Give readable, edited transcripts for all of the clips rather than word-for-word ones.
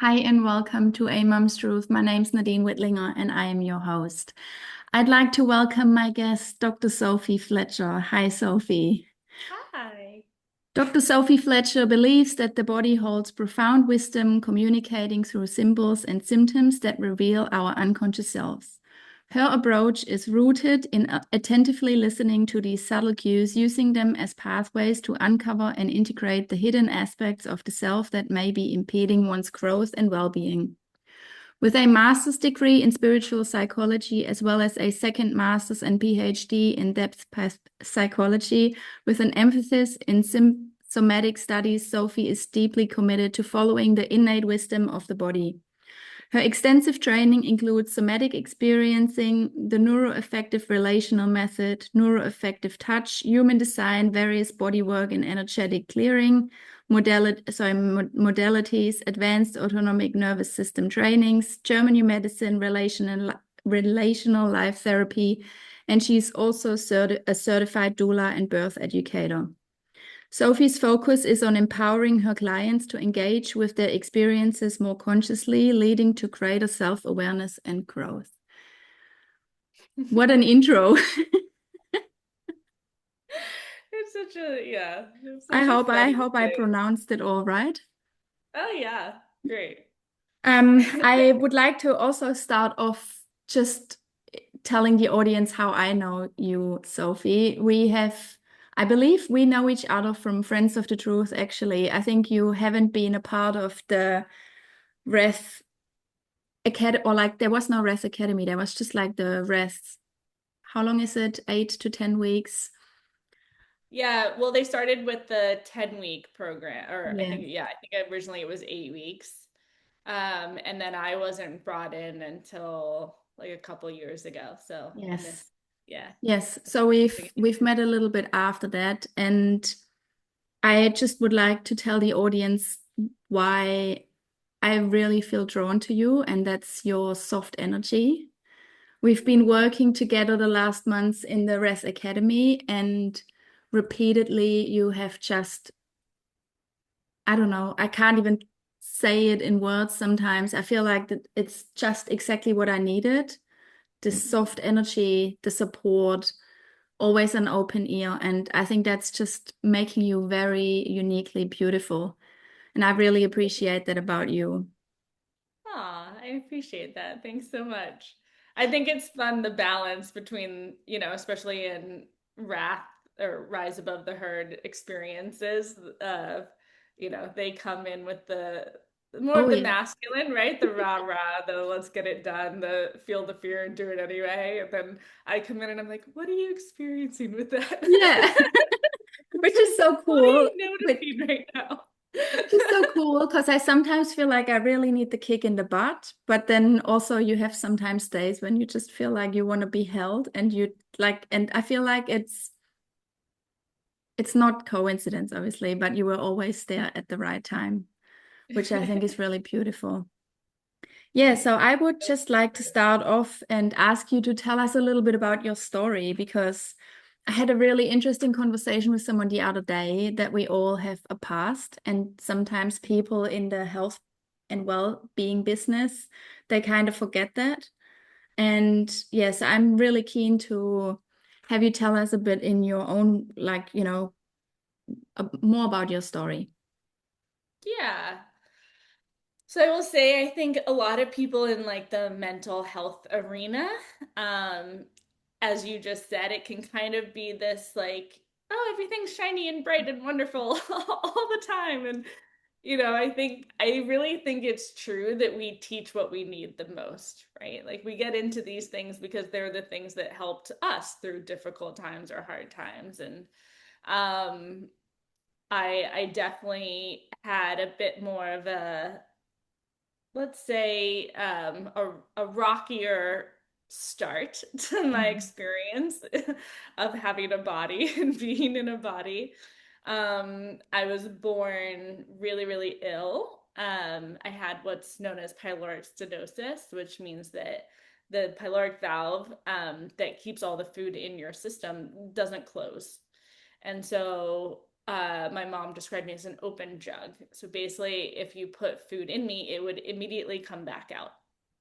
Hi and welcome to A Mum's Truth. My name's Nadine Whitlinger and I am your host. I'd like to welcome my guest, Dr. Sophie Fletcher. Hi, Sophie. Hi. Dr. Sophie Fletcher believes that the body holds profound wisdom, communicating through symbols and symptoms that reveal our unconscious selves. Her approach is rooted in attentively listening to these subtle cues, using them as pathways to uncover and integrate the hidden aspects of the self that may be impeding one's growth and well-being. With a master's degree in spiritual psychology, as well as a second master's and PhD in depth psychology, with an emphasis in somatic studies, Sophie is deeply committed to following the innate wisdom of the body. Her extensive training includes somatic experiencing, the neuroaffective relational method, neuroaffective touch, human design, various bodywork and energetic clearing, modalities, advanced autonomic nervous system trainings, German medicine, relational life therapy, and she's also a certified doula and birth educator. Sophie's focus is on empowering her clients to engage with their experiences more consciously, leading to greater self-awareness and growth. What an intro. It's I such a hope I funny hope I thing. pronounced it all right. Oh yeah, great. I would like to also start off just telling the audience how I know you, Sophie. I believe we know each other from Friends of the Truth, actually. I think you haven't been a part of the Rest Academy, or like there was no Rest Academy, there was just like the Rest. How long is it? 8 to 10 weeks? Yeah, well, they started with the 10-week program, or Yeah. I think originally it was 8 weeks. And then I wasn't brought in until like a couple years ago. So I Yes. missed, yeah. Yes. So we've met a little bit after that, and I just would like to tell the audience why I really feel drawn to you, and that's your soft energy. We've been working together the last months in the Res Academy, and repeatedly you have just, I don't know, I can't even say it in words sometimes. I feel like that it's just exactly what I needed. The soft energy, the support, always an open ear. And I think that's just making you very uniquely beautiful. And I really appreciate that about you. Aw, I appreciate that. Thanks so much. I think it's fun the balance between, especially in wrath or rise above the herd experiences. They come in with the more Oh, of the yeah. masculine, right? The rah rah, the let's get it done, the feel the fear and do it anyway. And then I come in and I'm like, what are you experiencing with that? Yeah, which is so What are cool. you Which noticing right now? is so cool because I sometimes feel like I really need the kick in the butt, but then also you have sometimes days when you just feel like you want to be held and you like, and I feel like it's not coincidence, obviously, but you were always there at the right time, which I think is really beautiful. Yeah, so I would just like to start off and ask you to tell us a little bit about your story because I had a really interesting conversation with someone the other day that we all have a past, and sometimes people in the health and well-being business, they kind of forget that. And yes, I'm really keen to have you tell us a bit in your own, like, more about your story. Yeah. So I will say, I think a lot of people in like the mental health arena, um, as you just said, it can kind of be this like, oh, everything's shiny and bright and wonderful all the time. And, I really think it's true that we teach what we need the most, right? Like we get into these things because they're the things that helped us through difficult times or hard times. And um, I definitely had a bit more of a, let's say, a rockier start to my Mhm. experience of having a body and being in a body. I was born really, really ill. I had what's known as pyloric stenosis, which means that the pyloric valve that keeps all the food in your system doesn't close. And so my mom described me as an open jug. So basically, if you put food in me, it would immediately come back out.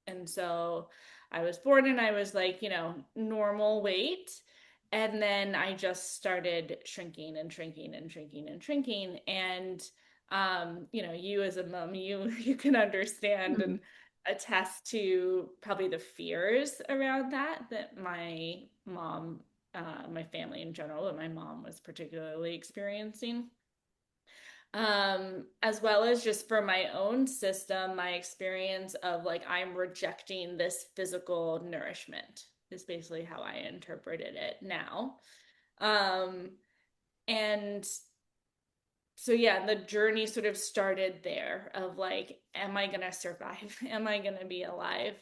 And so I was born and I was like, normal weight. And then I just started shrinking and shrinking and shrinking and shrinking. And you as a mom, you can understand and Mm. attest to probably the fears around that my mom, my family in general, but my mom was particularly experiencing. As well as just for my own system, my experience of like I'm rejecting this physical nourishment is basically how I interpreted it now. Um, and so yeah, the journey sort of started there of like, am I gonna survive? Am I gonna be alive?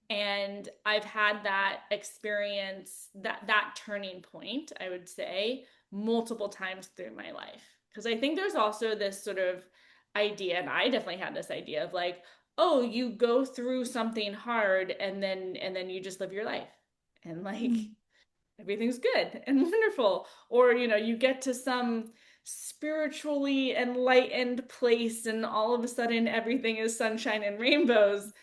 And I've had that experience, that turning point, I would say, multiple times through my life. Because I think there's also this sort of idea, and I definitely had this idea of like, oh, you go through something hard and then you just live your life. And like Mm. everything's good and wonderful. Or, you get to some spiritually enlightened place and all of a sudden everything is sunshine and rainbows.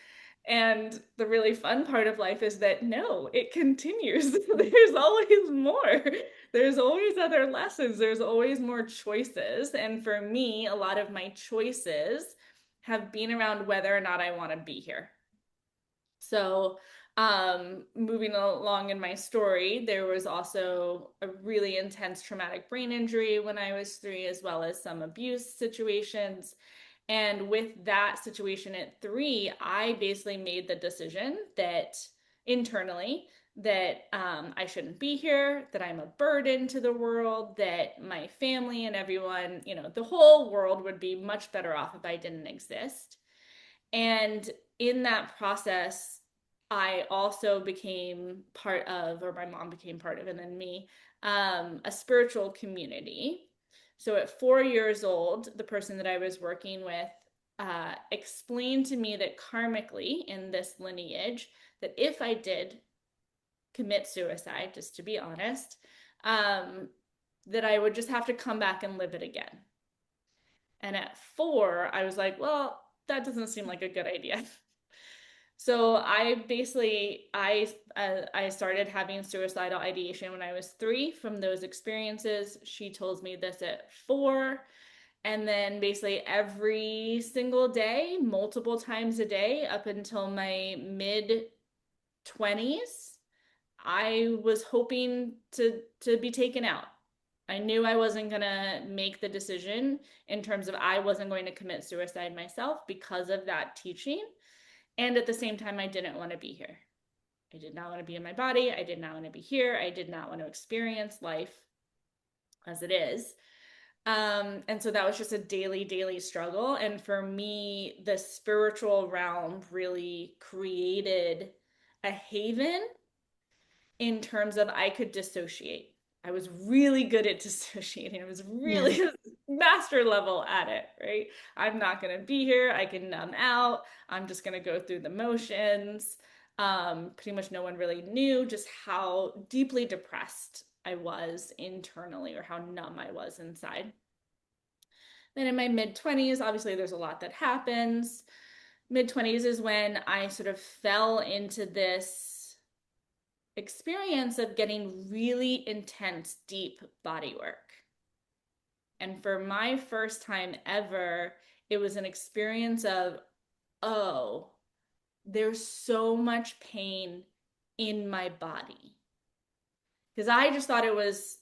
And the really fun part of life is that no, it continues. There's always more. There's always other lessons. There's always more choices. And for me, a lot of my choices have been around whether or not I want to be here. So, moving along in my story, there was also a really intense traumatic brain injury when I was 3, as well as some abuse situations. And with that situation at 3, I basically made the decision that internally that I shouldn't be here, that I'm a burden to the world, that my family and everyone, the whole world would be much better off if I didn't exist. And in that process, I also became part of, or my mom became part of, and then me, a spiritual community. So at 4 years old, the person that I was working with explained to me that karmically in this lineage, that if I did commit suicide, just to be honest, um, that I would just have to come back and live it again. And at 4, I was like, well, that doesn't seem like a good idea. So I started having suicidal ideation when I was 3 from those experiences. She told me this at 4. And then basically every single day, multiple times a day, up until my mid 20s, I was hoping to be taken out. I knew I wasn't going to make the decision in terms of I wasn't going to commit suicide myself because of that teaching. And at the same time, I didn't want to be here. I did not want to be in my body. I did not want to be here. I did not want to experience life as it is. And so that was just a daily, daily struggle. And for me, the spiritual realm really created a haven in terms of I could dissociate. I was really good at dissociating. I was Yeah. really master level at it, right? I'm not going to be here. I can numb out. I'm just going to go through the motions. Pretty much no one really knew just how deeply depressed I was internally or how numb I was inside. Then in my mid 20s, obviously there's a lot that happens. Mid 20s is when I sort of fell into this experience of getting really intense, deep body work. And for my first time ever, it was an experience of, oh, there's so much pain in my body. Because I just thought it was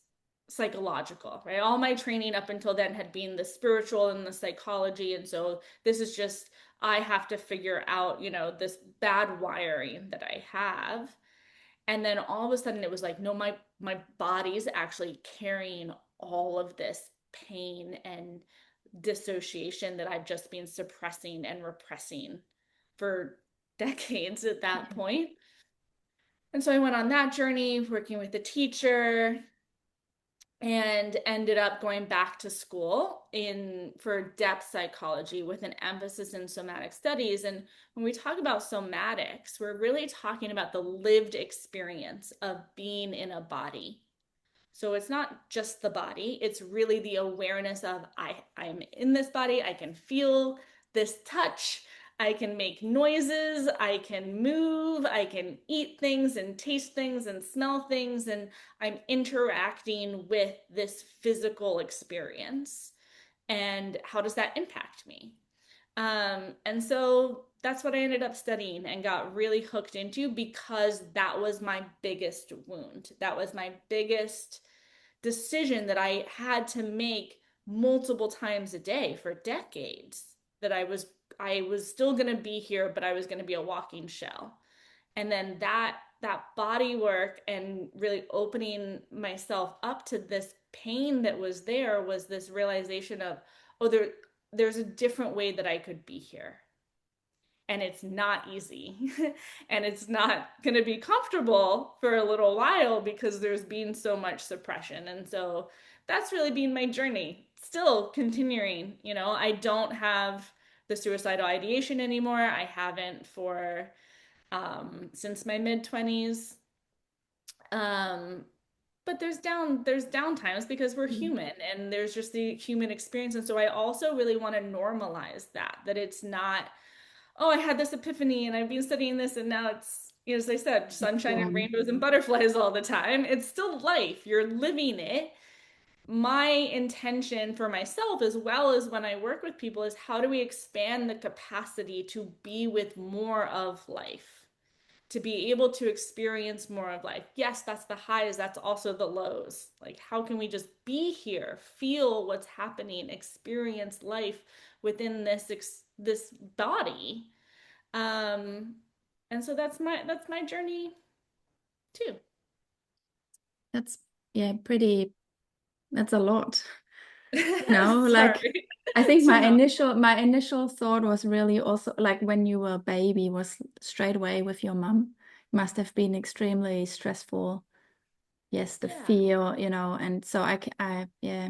psychological, right? All my training up until then had been the spiritual and the psychology. And so this is just, I have to figure out, this bad wiring that I have. And then all of a sudden it was like, no, my body's actually carrying all of this pain and dissociation that I've just been suppressing and repressing for decades at that point. And so I went on that journey working with a teacher and ended up going back to school in for depth psychology with an emphasis in somatic studies. And when we talk about somatics, we're really talking about the lived experience of being in a body. So it's not just the body, it's really the awareness of I'm in this body, I can feel this touch, I can make noises, I can move, I can eat things and taste things and smell things, and I'm interacting with this physical experience. And how does that impact me? And so that's what I ended up studying and got really hooked into because that was my biggest wound. That was my biggest decision that I had to make multiple times a day for decades. That I was still going to be here, but I was going to be a walking shell. And then that body work and really opening myself up to this pain that was there was this realization of, oh, there's a different way that I could be here. And it's not easy. And it's not going to be comfortable for a little while because there's been so much suppression. And so that's really been my journey. Still continuing, I don't have the suicidal ideation anymore. I haven't for since my mid 20s. Um, but there's down times because we're human and there's just the human experience. And so I also really want to normalize that it's not, oh, I had this epiphany and I've been studying this and now it's, as I said, sunshine and rainbows and butterflies all the time. It's still life. You're living it. My intention for myself, as well as when I work with people, is how do we expand the capacity to be with more of life? To be able to experience more of life. Yes, that's the highs, that's also the lows. Like, how can we just be here, feel what's happening, experience life within this body? Um, and so that's my journey too. That's yeah, pretty. That's a lot. Like Sorry I think to know. my initial thought was really also like when you were a baby was straight away with your mom. Must have been extremely stressful. Yes, the Yeah. fear, and so yeah.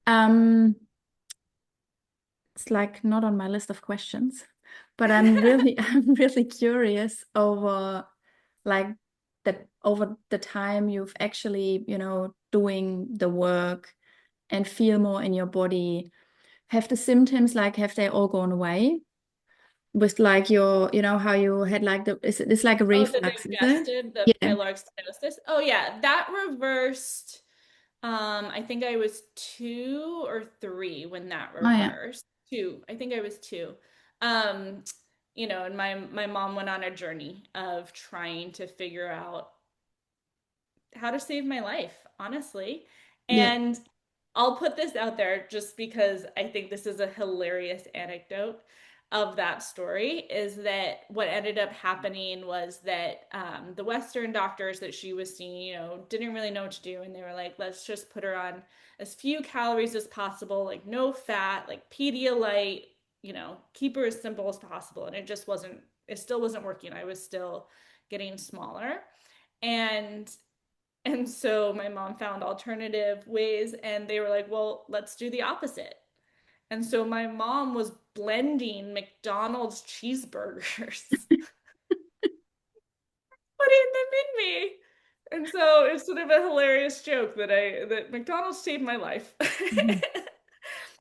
Um, it's like not on my list of questions, but I'm really I'm really curious over like over the time you've actually, doing the work and feel more in your body. Have the symptoms like have they all gone away? With like your, how you had like it's like a Oh, the reflux, is it? digestive, the Yeah. pyloric stenosis. Oh yeah, that reversed. I think I was 2 or 3 when that Oh yeah. reversed. Two. I think I was 2. Um, and my mom went on a journey of trying to figure out how to save my life, honestly. Yeah. And I'll put this out there just because I think this is a hilarious anecdote of that story is that what ended up happening was that the Western doctors that she was seeing, didn't really know what to do. And they were like, let's just put her on as few calories as possible, like no fat, like Pedialyte, keep her as simple as possible. And it still wasn't working. I was still getting smaller. And so my mom found alternative ways and they were like, well, let's do the opposite. And so my mom was blending McDonald's cheeseburgers, putting them in me. And so it's sort of a hilarious joke that McDonald's saved my life. Mhm.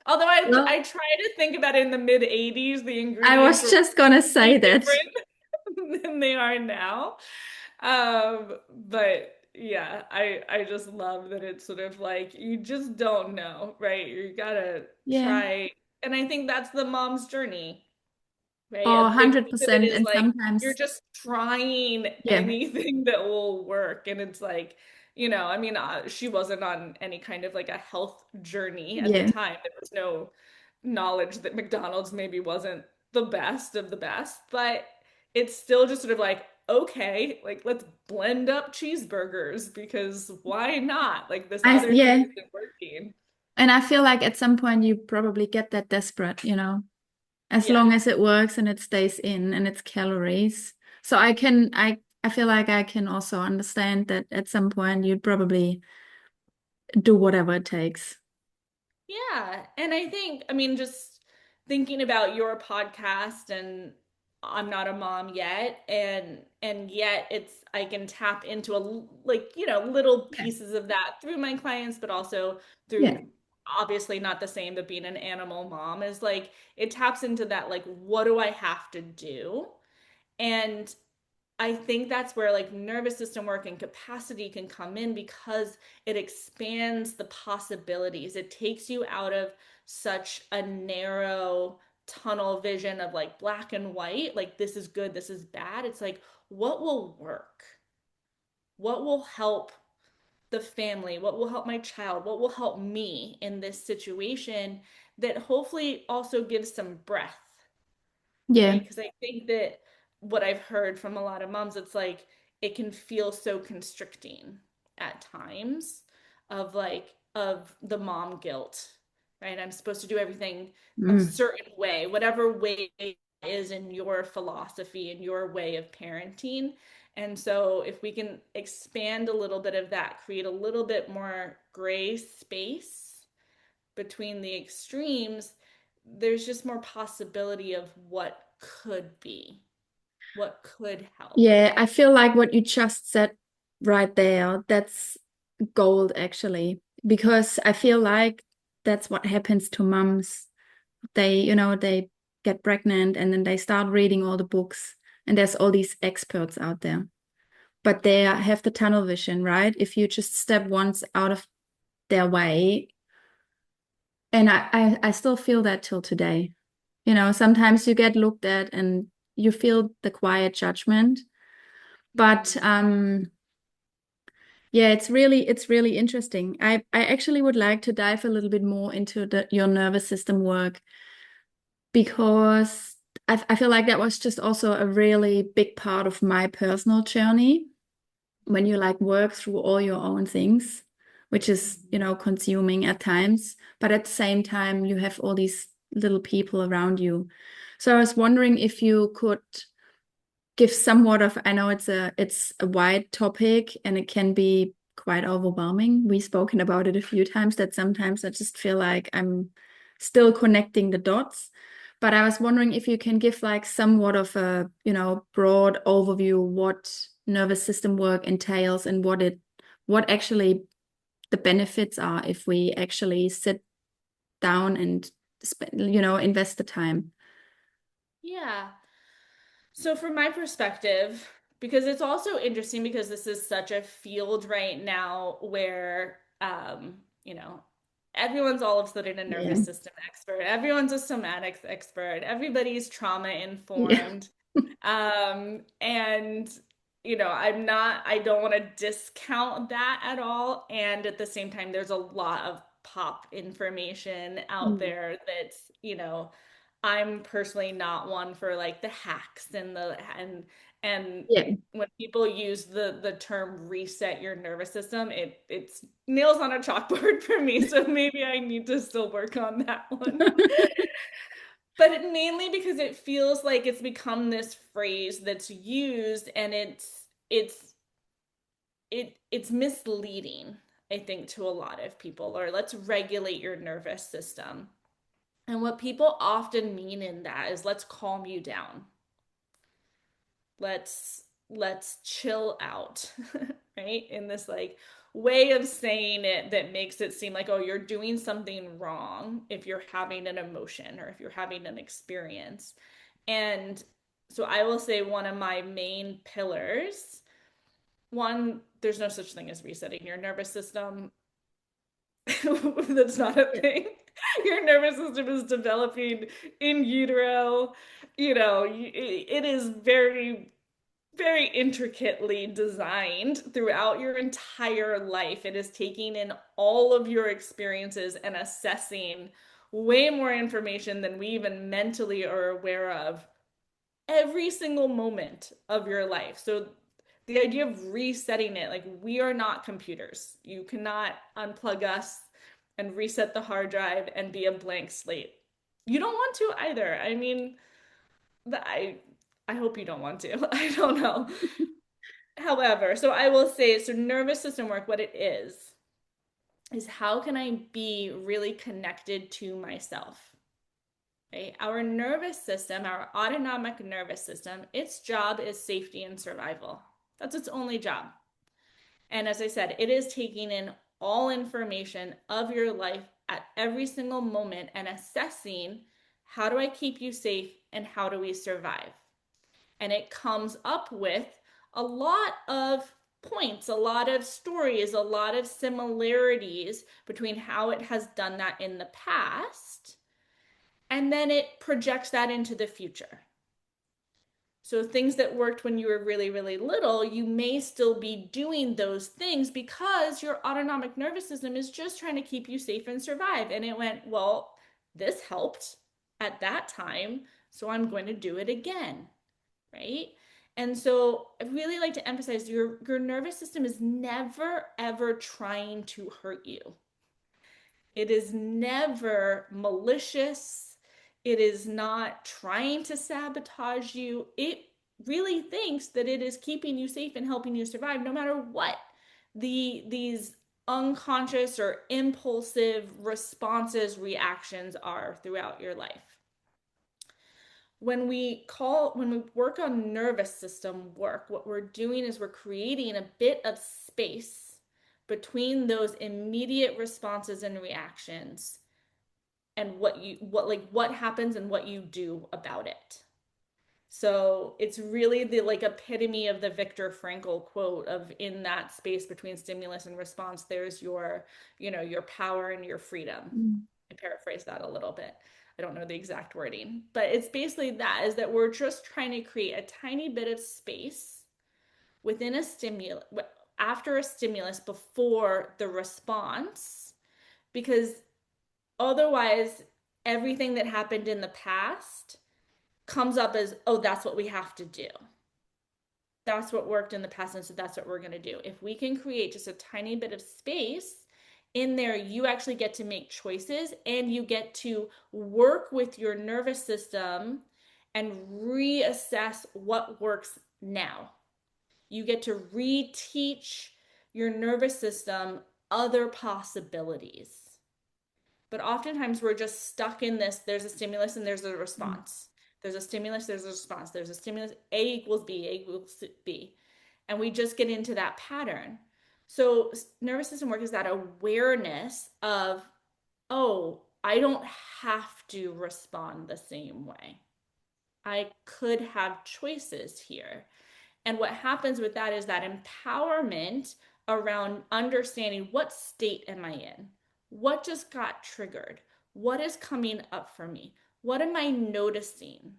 Although Well, I try to think about it in the mid 80s, the I ingredients was were just gonna say way that. different than they are now. But yeah, I just love that it's sort of like you just don't know, right? You gotta Yeah. try. And I think that's the mom's journey, right? Oh, A big piece of it 100%. is And like you're sometimes, just trying yeah, anything that will work. And it's like, I mean, she wasn't on any kind of like a health journey at the yeah. time. There was no knowledge that McDonald's maybe wasn't the best of the best, but it's still just sort of like, okay, like let's blend up cheeseburgers because why not? Like this other thing Yeah. isn't working. And I feel like at some point you probably get that desperate, as Yeah. long as it works and it stays in and it's calories. So I feel like I can also understand that at some point you'd probably do whatever it takes. Yeah. And I think, I mean, just thinking about your podcast and I'm not a mom yet, and yet it's I can tap into like, little Yeah. pieces of that through my clients, but also Yeah. through, obviously not the same, but being an animal mom is like it taps into that, like, what do I have to do? And I think that's where like nervous system work and capacity can come in, because it expands the possibilities. It takes you out of such a narrow tunnel vision of like black and white, like this is good, this is bad. It's like, what will work? What will help the family? What will help my child? What will help me in this situation, that hopefully also gives some breath, Yeah. right? Because I think that what I've heard from a lot of moms, it's like it can feel so constricting at times, of like of the mom guilt, right? I'm supposed to do everything a Mm. certain way, whatever way is in your philosophy and your way of parenting. And so if we can expand a little bit of that, create a little bit more gray space between the extremes, there's just more possibility of what could be, what could help. Yeah, I feel like what you just said right there, that's gold actually, because I feel like that's what happens to moms. They get pregnant and then they start reading all the books, and there's all these experts out there, but Yeah. they have the tunnel vision, right? If you just step once out of their way, and I still feel that till today. Sometimes you get looked at and you feel the quiet judgment, but Mm-hmm. yeah, it's really interesting. I actually would like to dive a little bit more into your nervous system work, because I feel like that was just also a really big part of my personal journey, when you like work through all your own things, which is, consuming at times, but at the same time you have all these little people around you. So I was wondering if you could give somewhat of, I know it's a wide topic and it can be quite overwhelming. We've spoken about it a few times, that sometimes I just feel like I'm still connecting the dots. But I was wondering if you can give like somewhat of a, broad overview what nervous system work entails, and what actually the benefits are if we actually sit down and invest the time. Yeah. So, from my perspective, because it's also interesting, because this is such a field right now where, everyone's all of a sudden a Yeah. nervous system expert, everyone's a somatics expert, everybody's trauma Yeah. informed. And, I don't want to discount that at all. And at the same time, there's a lot of pop information out Mm. there that's, I'm personally not one for like the hacks and Yeah. when people use the term reset your nervous system, it's nails on a chalkboard for me. So maybe I need to still work on that one. But mainly because it feels like it's become this phrase that's used, and it's misleading, I think, to a lot of people, or let's regulate your nervous system. And what people often mean in that is let's calm you down. Let's chill out, right? In this like way of saying it that makes it seem like, oh, you're doing something wrong if you're having an emotion or if you're having an experience. And so I will say one of my main pillars, one, there's no such thing as resetting your nervous system. That's not a thing. Your nervous system is developing in utero. It is very, very intricately designed throughout your entire life. It is taking in all of your experiences and assessing way more information than we even mentally are aware of every single moment of your life. So the idea of resetting it, like, we are not computers. You cannot unplug us and reset the hard drive and be a blank slate. You don't want to either. I mean, I hope you don't want to. I don't know. However, so I will say, so nervous system work, what it is how can I be really connected to myself? right? Our nervous system, our autonomic nervous system, its job is safety and survival. That's its only job. And as I said, it is taking in all information of your life at every single moment and assessing how do I keep you safe and how do we survive? And it comes up with a lot of points, a lot of stories, a lot of similarities between how it has done that in the past. And then it projects that into the future. So things that worked when you were really, really little, you may still be doing those things because your autonomic nervous system is just trying to keep you safe and survive. And it went, well, this helped at that time, so I'm going to do it again, right? And so I really like to emphasize your nervous system is never ever trying to hurt you. It is never malicious. It is not trying to sabotage you. It really thinks that it is keeping you safe and helping you survive no matter what these unconscious or impulsive responses, reactions are throughout your life. When we work on nervous system work, what we're doing is we're creating a bit of space between those immediate responses and reactions and what happens and what you do about it. So it's really the like epitome of the Viktor Frankl quote of in that space between stimulus and response, there's your power and your freedom. Mm. I paraphrase that a little bit. I don't know the exact wording, but it's basically that is that we're just trying to create a tiny bit of space within a stimulus after a stimulus before the response because otherwise everything that happened in the past comes up as, oh, that's what we have to do. That's what worked in the past, and so that's what we're going to do. If we can create just a tiny bit of space in there, you actually get to make choices and you get to work with your nervous system and reassess what works now. You get to reteach your nervous system other possibilities. But oftentimes we're just stuck in this there's a stimulus and there's a Mm. response. There's a stimulus, there's a response. There's a stimulus, A equals B, A equals B. And we just get into that pattern. So, nervous system work is that awareness of, oh, I don't have to respond the same way. I could have choices here. And what happens with that is that empowerment around understanding what state am I in? What just got triggered? What is coming up for me? What am I noticing?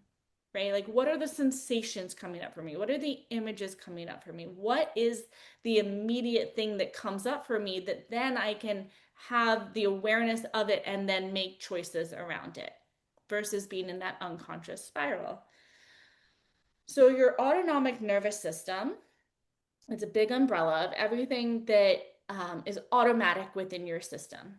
Right? Like, what are the sensations coming up for me? What are the images coming up for me? What is the immediate thing that comes up for me that then I can have the awareness of it and then make choices around it versus being in that unconscious spiral? So, your autonomic nervous system, it's a big umbrella of everything that is automatic within your system.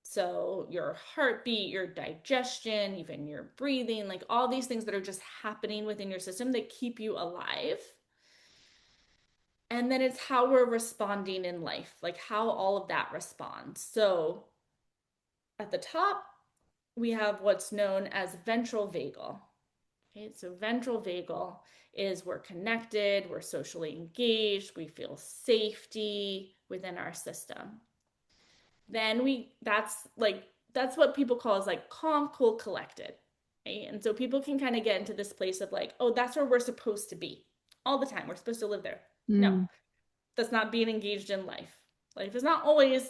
So, your heartbeat, your digestion, even your breathing, like all these things that are just happening within your system that keep you alive. And then it's how we're responding in life, like how all of that responds. So, at the top, we have what's known as ventral vagal. Okay, so ventral vagal is we're connected, we're socially engaged, we feel safety within our system. Then that's what people call is like calm, cool, collected. Right? And so people can kind of get into this place of like, oh, that's where we're supposed to be all the time. We're supposed to live there. No, Mm. that's not being engaged in life. Life is not always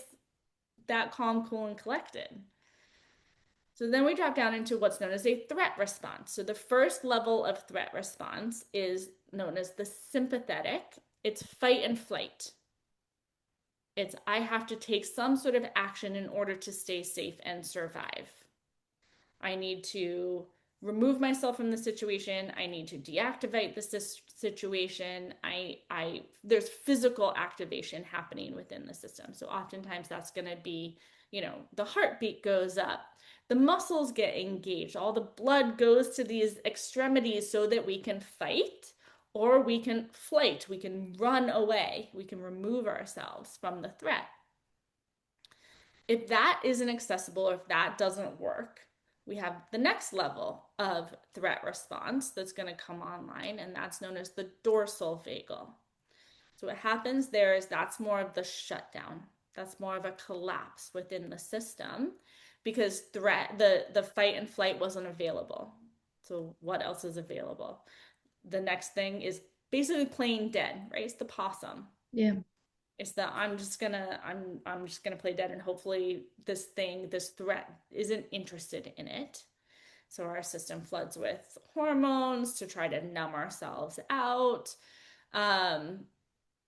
that calm, cool, and collected. So then we drop down into what's known as a threat response. So the first level of threat response is known as the sympathetic. It's fight and flight. It's I have to take some sort of action in order to stay safe and survive. I need to remove myself from the situation. I need to deactivate the situation. I there's physical activation happening within the system. So oftentimes that's going to be, the heartbeat goes up. The muscles get engaged. All the blood goes to these extremities so that we can fight or we can flight. We can run away. We can remove ourselves from the threat. If that isn't accessible or if that doesn't work, we have the next level of threat response that's going to come online, and that's known as the dorsal vagal. So what happens there is that's more of the shutdown. That's more of a collapse within the system because the fight and flight wasn't available. So what else is available? The next thing is basically playing dead, right? It's the possum. Yeah. It's that I'm just gonna play dead and hopefully this threat isn't interested in it. So our system floods with hormones to try to numb ourselves out. Um,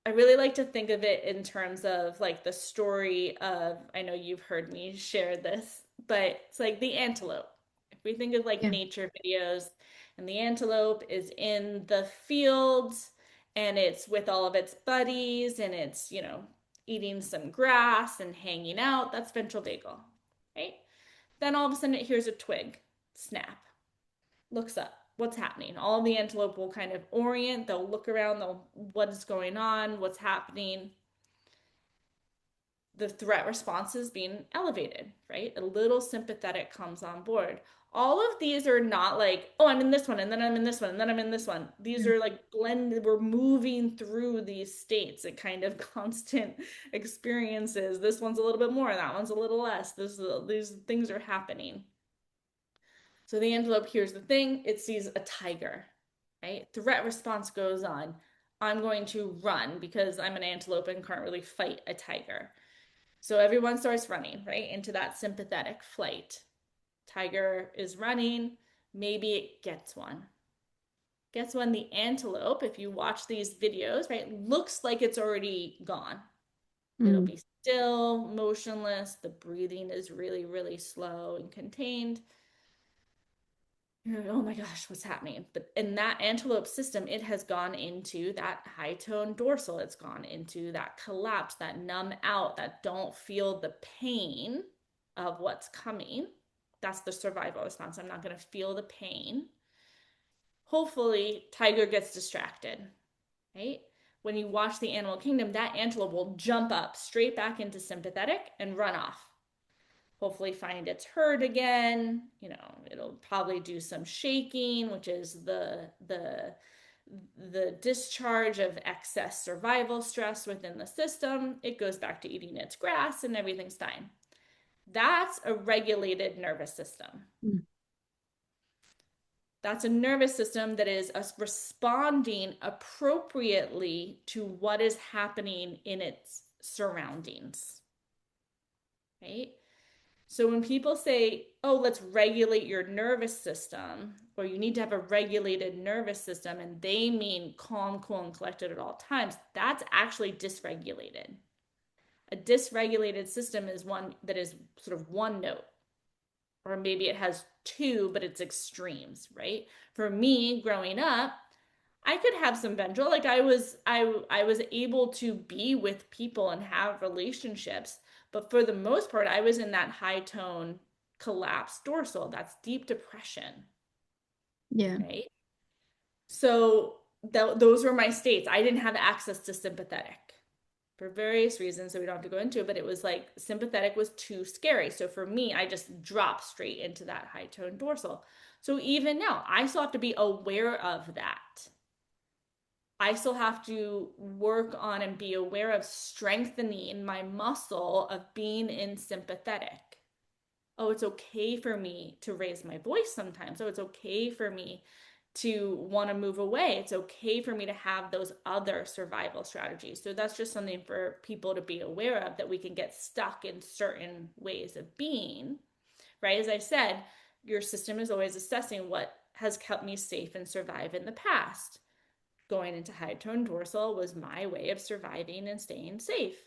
I really like to think of it in terms of like the story of, I know you've heard me share this, but it's like the antelope. If we think of like Yeah. nature videos, and the antelope is in the fields and it's with all of its buddies and it's, eating some grass and hanging out, that's ventral vagal, right? Then all of a sudden it hears a twig snap, looks up what's happening. All the antelope will kind of orient, they'll look around, they'll what is going on, what's happening. The threat response is being elevated, right? A little sympathetic comes on board. All of these are not like, oh, I'm in this one, and then I'm in this one, and then I'm in this one. These Mm. are like blended. We're moving through these states at kind of constant experiences. This one's a little bit more, that one's a little less. These things are happening. So the antelope hears the thing, it sees a tiger, right? Threat response goes on. I'm going to run because I'm an antelope and can't really fight a tiger. So everyone starts running, right, into that sympathetic flight. Tiger is running. Maybe it gets one. Gets one, the antelope, if you watch these videos, right, looks like it's already gone. It'll Mm. be still, motionless. The breathing is really, really slow and contained. You're like, oh my gosh, what's happening? But in that antelope system, it has gone into that high tone dorsal. It's gone into that collapse, that numb out, that don't feel the pain of what's coming. That's the survival response. I'm not going to feel the pain. Hopefully, tiger gets distracted, right? When you watch the animal kingdom, that antelope will jump up straight back into sympathetic and run off, hopefully find its herd again. It'll probably do some shaking, which is the discharge of excess survival stress within the system. It goes back to eating its grass and everything's fine. That's a regulated nervous system. Mm. That's a nervous system that is responding appropriately to what is happening in its surroundings, right? So when people say, oh, let's regulate your nervous system, or you need to have a regulated nervous system, and they mean calm, cool, and collected at all times, that's actually dysregulated. A dysregulated system is one that is sort of one note, or maybe it has two, but it's extremes, right? For me, growing up, I could have some ventral. Like I was able to be with people and have relationships, but for the most part, I was in that high tone collapsed dorsal. That's deep depression, Yeah. right? So those were my states. I didn't have access to sympathetic for various reasons that we don't have to go into, but it was like sympathetic was too scary. So for me, I just dropped straight into that high tone dorsal. So even now, I still have to be aware of that. I still have to work on and be aware of strengthening my muscle of being in sympathetic. Oh, it's okay for me to raise my voice sometimes. Oh, it's okay for me to want to move away. It's okay for me to have those other survival strategies. So that's just something for people to be aware of, that we can get stuck in certain ways of being, right? As I said, your system is always assessing what has kept me safe and survive in the past. Going into high tone dorsal was my way of surviving and staying safe.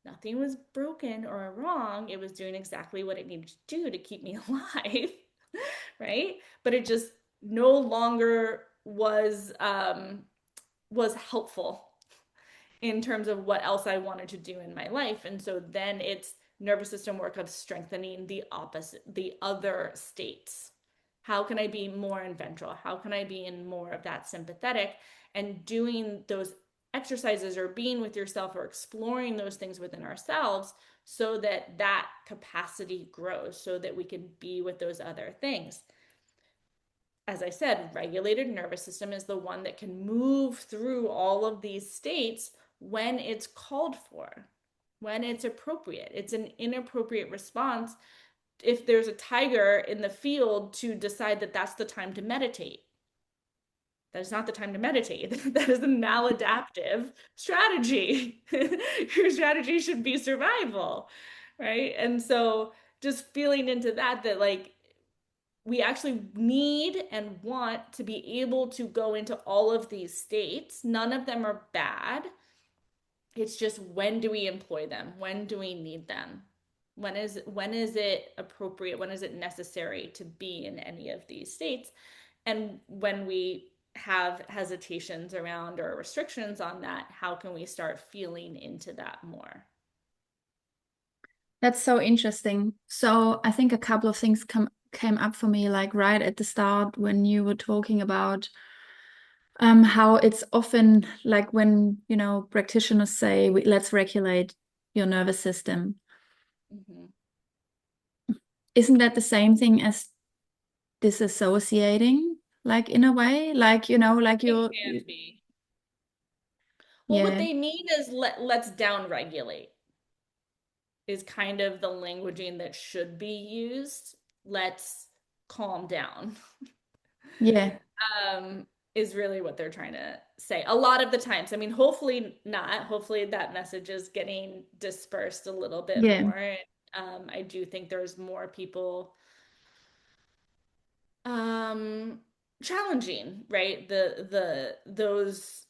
Nothing was broken or wrong. It was doing exactly what it needed to do to keep me alive, right? But it just no longer was helpful in terms of what else I wanted to do in my life. And so then it's nervous system work of strengthening the other states. How can I be more in ventral? How can I be in more of that sympathetic? And doing those exercises or being with yourself or exploring those things within ourselves so that that capacity grows, so that we can be with those other things. As I said, regulated nervous system is the one that can move through all of these states when it's called for, when it's appropriate. It's an inappropriate response if there's a tiger in the field to decide that that's the time to meditate. That is not the time to meditate. That is a maladaptive strategy. Your strategy should be survival, right? And so just feeling into that, that like we actually need and want to be able to go into all of these states. None of them are bad. It's just, when do we employ them? When do we need them? When is it appropriate? When is it necessary to be in any of these states? And when we have hesitations around or restrictions on that, how can we start feeling into that more? That's so interesting. So I think a couple of things came up for me, like right at the start when you were talking about how it's often like when, practitioners say, let's regulate your nervous system. Mm-hmm. Isn't that the same thing as disassociating, like in a way? Like, like It you're, can be. Well, what yeah, they mean is let's down regulate is kind of the languaging that should be used. Let's calm down. yeah, um, is really what they're trying to say a lot of the times. I mean, hopefully not. Hopefully that message is getting dispersed a little bit yeah, more. I do think there's more people um challenging, right? Those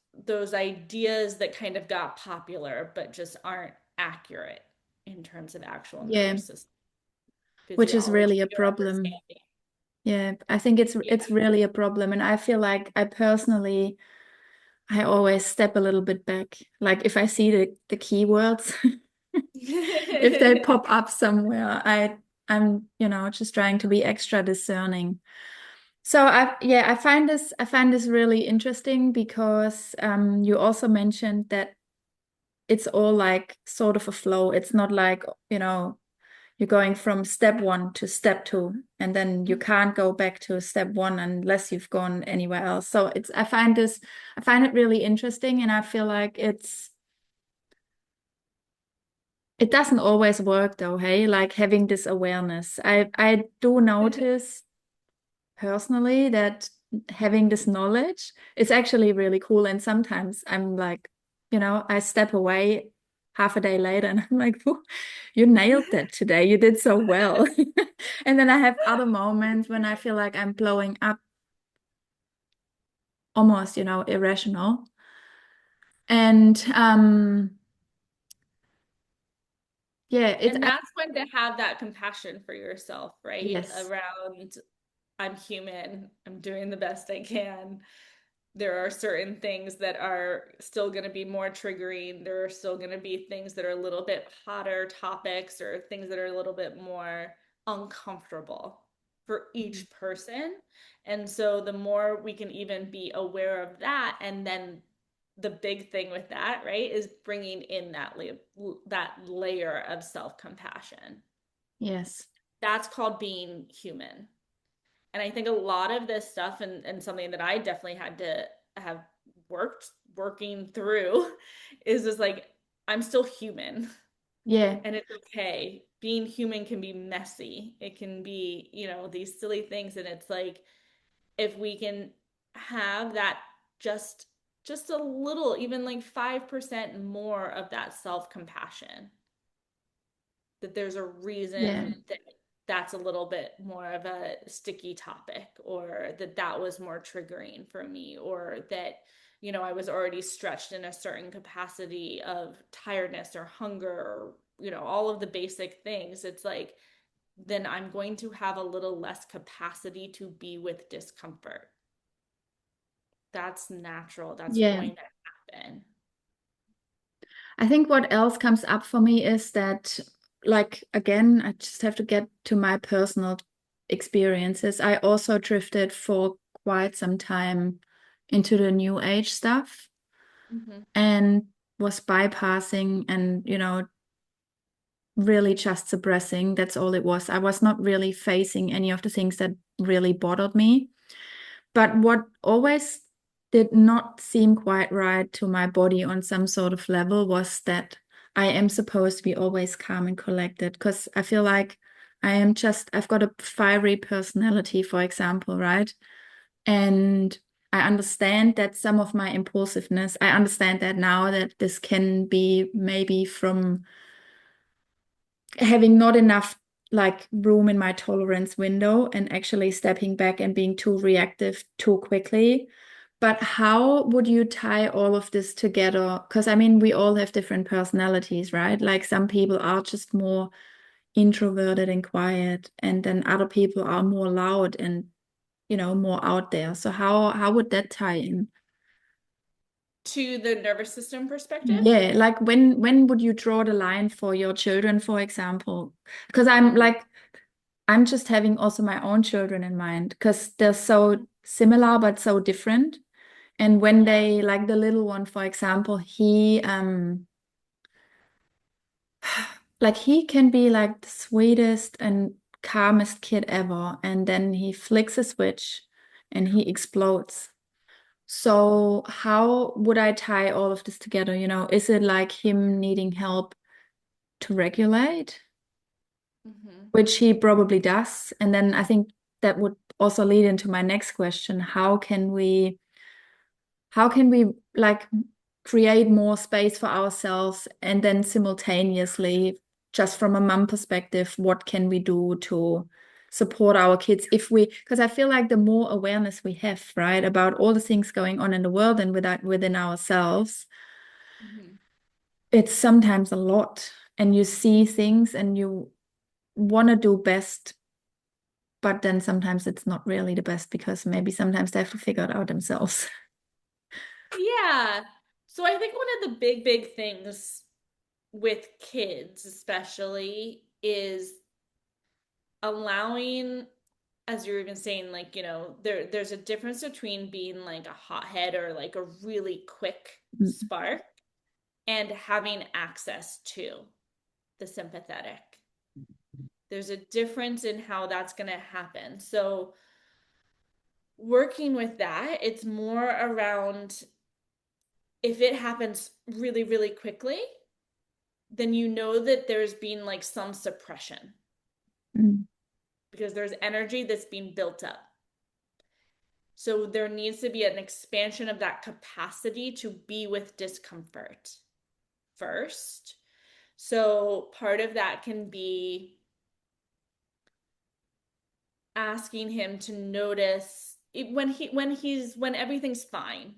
ideas that kind of got popular but just aren't accurate in terms of actual yeah, nervous system which is physiology really a or problem. understanding. Yeah, I think it's Yeah. really a problem. And I feel like I always step a little bit back. Like if I see the keywords, if they pop up somewhere, I'm, just trying to be extra discerning. So I find this really interesting because you also mentioned that it's all like sort of a flow. It's not like, you're going from step one to step two, and then you can't go back to step one unless you've gone anywhere else. So I find it really interesting, and I feel like it doesn't always work though, hey, like having this awareness. I do notice personally that having this knowledge is actually really cool. And sometimes I'm like, I step away half a day later and I'm like, "Whew, you nailed that today. You did so well." And then I have other moments when I feel like I'm blowing up, almost, irrational. And yeah, And that's when to have that compassion for yourself, right? yes, Around, I'm human, I'm doing the best I can. There are certain things that are still going to be more triggering. There are still going to be things that are a little bit hotter topics, or things that are a little bit more uncomfortable for each person. And so the more we can even be aware of that, and then the big thing with that, right, is bringing in that layer of self-compassion. yes, That's called being human. And I think a lot of this stuff, and something that I definitely had to have working through is just like, I'm still human, yeah, and it's okay. Being human can be messy. It can be, these silly things. And it's like, if we can have that, just just a little, even like 5% more of that self-compassion, that there's a yeah, reason that that's a little bit more of a sticky topic, or that that was more triggering for me, or that I was already stretched in a certain capacity of tiredness or hunger, or all of the basic things. It's like, then I'm going to have a little less capacity to be with discomfort. That's natural. That's yeah. going to happen. I think what else comes up for me is that, like, again, I just have to get to my personal experiences. I also drifted for quite some time into the new age stuff Mm-hmm. and was bypassing and, really just suppressing. That's all it was. I was not really facing any of the things that really bothered me. But what always did not seem quite right to my body on some sort of level was that I am supposed to be always calm and collected, because I feel like I've got a fiery personality, for example, right? And I understand that some of my impulsiveness, I understand that now, that this can be maybe from having not enough like room in my tolerance window and actually stepping back and being too reactive too quickly. But how would you tie all of this together? Because I mean, we all have different personalities, right? Like some people are just more introverted and quiet, and then other people are more loud and, more out there. So how would that tie in? To the nervous system perspective. Yeah, like when would you draw the line for your children, for example? Because I'm Mhm. like I'm just having also my own children in mind, because they're so similar but so different. And when Yeah. they, like the little one, for example, he like he can be like the sweetest and calmest kid ever, and then he flicks a switch and he explodes. So how would I tie all of this together? Is it like him needing help to regulate, Hmm. which he probably does? And then I think that would also lead into my next question. How can we like create more space for ourselves, and then simultaneously, just from a mom perspective, what can we do to support our kids, because I feel like the more awareness we have, right, about all the things going on in the world and within ourselves, Hmm. it's sometimes a lot, and you see things and you want to do best, but then sometimes it's not really the best, because maybe sometimes they have to figure it out themselves. Yeah. So I think one of the big things with kids, especially, is allowing, as you're even saying, like, there's a difference between being like a hothead or like a really quick spark and having access to the sympathetic. There's a difference in how that's going to happen. So, working with that, it's more around, if it happens really, really quickly, then you know that there's been like some suppression Mm. because there's energy that's being built up. So there needs to be an expansion of that capacity to be with discomfort first. So part of that can be asking him to notice when everything's fine,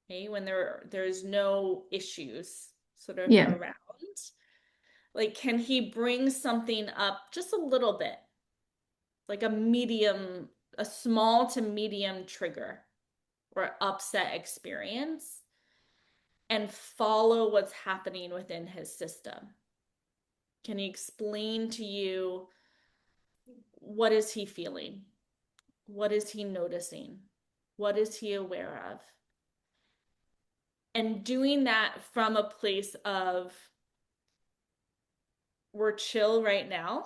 okay, when there's no issues sort of Yeah. around. Like, can he bring something up just a little bit, like a small to medium trigger or upset experience, and follow what's happening within his system? Can he explain to you, what is he feeling? What is he noticing? What is he aware of? And doing that from a place of, we're chill right now,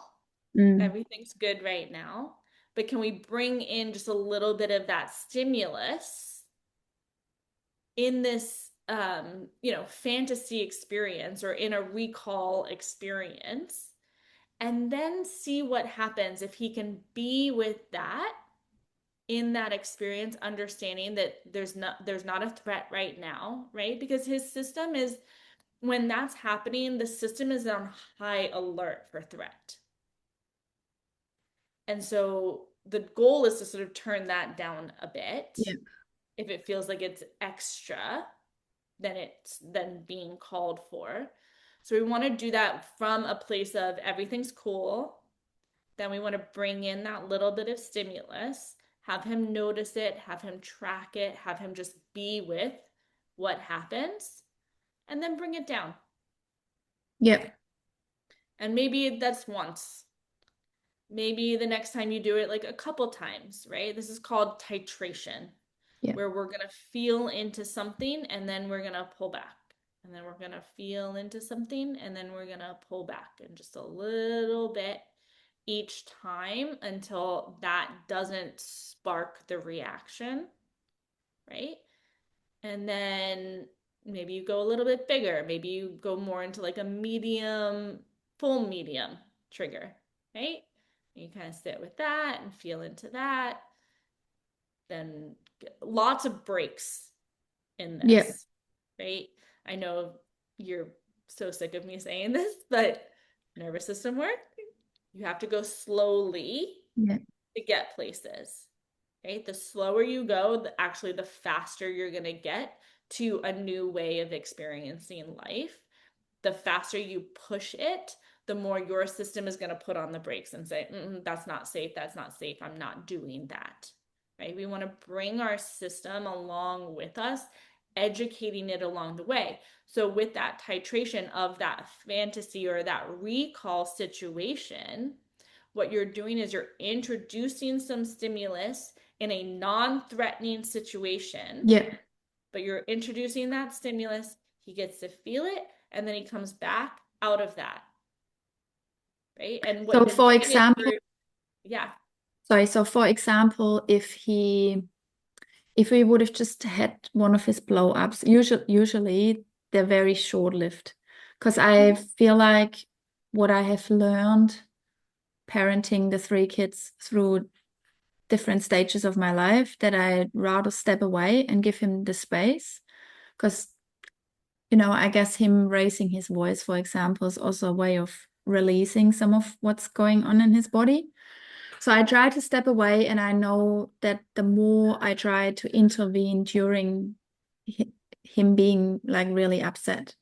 Mm. everything's good right now, but can we bring in just a little bit of that stimulus in this fantasy experience or in a recall experience, and then see what happens if he can be with that in that experience, understanding that there's not a threat right now, right? Because his system is, when that's happening, the system is on high alert for threat. And so the goal is to sort of turn that down a bit. Yeah. If it feels like it's extra, then it's then being called for. So we want to do that from a place of everything's cool. Then we want to bring in that little bit of stimulus, have him notice it, have him track it, have him just be with what happens, and then bring it down. Yeah. And maybe that's once. Maybe the next time you do it, like a couple times, right? This is called titration, Yeah. where we're going to feel into something and then we're going to pull back. And then we're going to feel into something, and then we're going to pull back in just a little bit each time until that doesn't spark the reaction, right? And then maybe you go a little bit bigger. Maybe you go more into like a medium, full medium trigger, right? You kind of sit with that and feel into that. Then lots of breaks in Yeah. this, right? I know you're so sick of me saying this, but nervous system work, you have to go slowly Yeah. to get places, right? The slower you go, actually, the faster you're going to get to a new way of experiencing life. The faster you push it, the more your system is going to put on the brakes and say, that's not safe. That's not safe. I'm not doing that, right? We want to bring our system along with us, educating it along the way. So, with that titration of that fantasy or that recall situation, what you're doing is you're introducing some stimulus in a non-threatening situation, Yeah. but you're introducing that stimulus. He gets to feel it, and then he comes back out of that, right? And what So you're for doing is example, you're, yeah, so for example, if we would have just had one of his blow ups, usually they're very short lived. Because I feel like what I have learned parenting the three kids through different stages of my life, that I'd rather step away and give him the space. Because, I guess him raising his voice, for example, is also a way of releasing some of what's going on in his body. So I try to step away, and I know that the more I try to intervene during him being like really upset,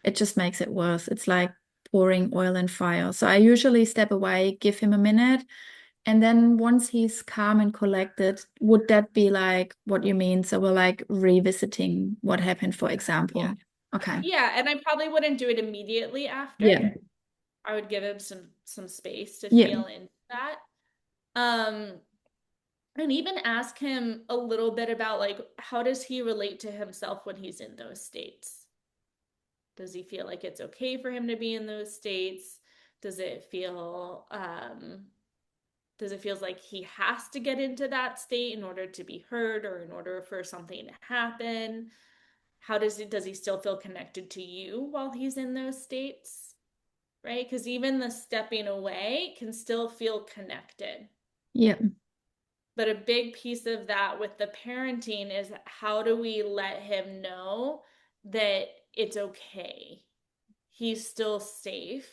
it just makes it worse. It's like pouring oil and fire. So I usually step away, give him a minute, and then once he's calm and collected, would that be like what you mean? So we're like revisiting what happened, for example. yeah, Okay. yeah. And I probably wouldn't do it immediately after. Yeah. I would give him some space to Yeah. feel into that. Um, and even ask him a little bit about like how does he relate to himself when he's in those states? Does he feel like it's okay for him to be in those states? Does it feel like he has to get into that state in order to be heard or in order for something to happen? How does he still feel connected to you while he's in those states? Right? Because even the stepping away can still feel connected. Yeah. But a big piece of that with the parenting is how do we let him know that it's okay? He's still safe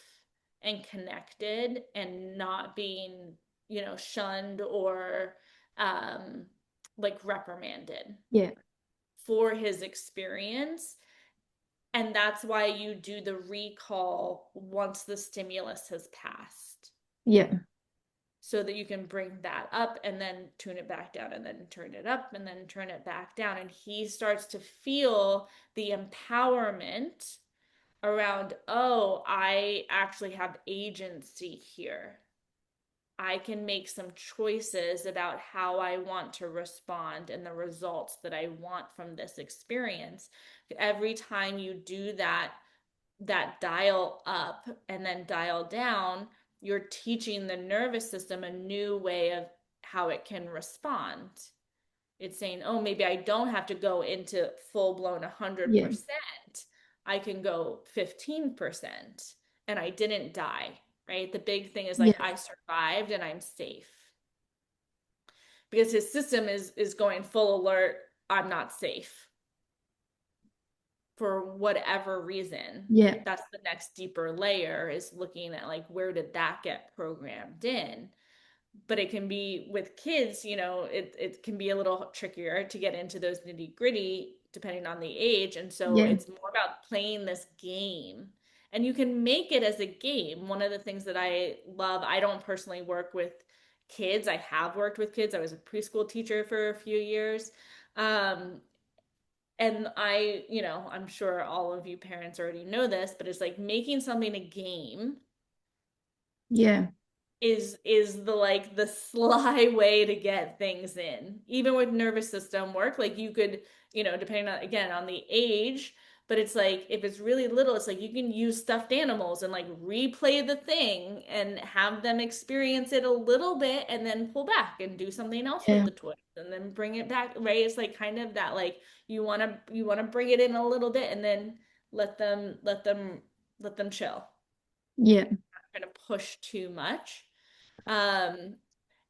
and connected and not being, shunned or um, like reprimanded Yeah. for his experience. And that's why you do the recall once the stimulus has passed, Yeah. so that you can bring that up and then tune it back down and then turn it up and then turn it back down. And he starts to feel the empowerment around, oh, I actually have agency here. I can make some choices about how I want to respond and the results that I want from this experience. Every time you do that dial up and then dial down, you're teaching the nervous system a new way of how it can respond. It's saying, oh, maybe I don't have to go into full blown Yeah. 100%. I can go 15% and I didn't die, right? The big thing is like Yeah. I survived and I'm safe. Because his system is going full alert, I'm not safe for whatever reason. Yeah. That's the next deeper layer, is looking at like where did that get programmed in. But it can be with kids, it can be a little trickier to get into those nitty gritty depending on the age. And so Yeah. it's more about playing this game. And you can make it as a game. One of the things that I love, I don't personally work with kids. I have worked with kids. I was a preschool teacher for a few years. Um, and I'm sure all of you parents already know this, but it's like making something a game Yeah. is the sly way to get things in. Even with nervous system work, like you could, depending on again on the age, But it's like if it's really little, it's like you can use stuffed animals and like replay the thing and have them experience it a little bit and then pull back and do something else with Yeah. the toys and then bring it back, right? It's like kind of that like you want to bring it in a little bit and then let them let them let them chill. Yeah. Kind of push too much. Um,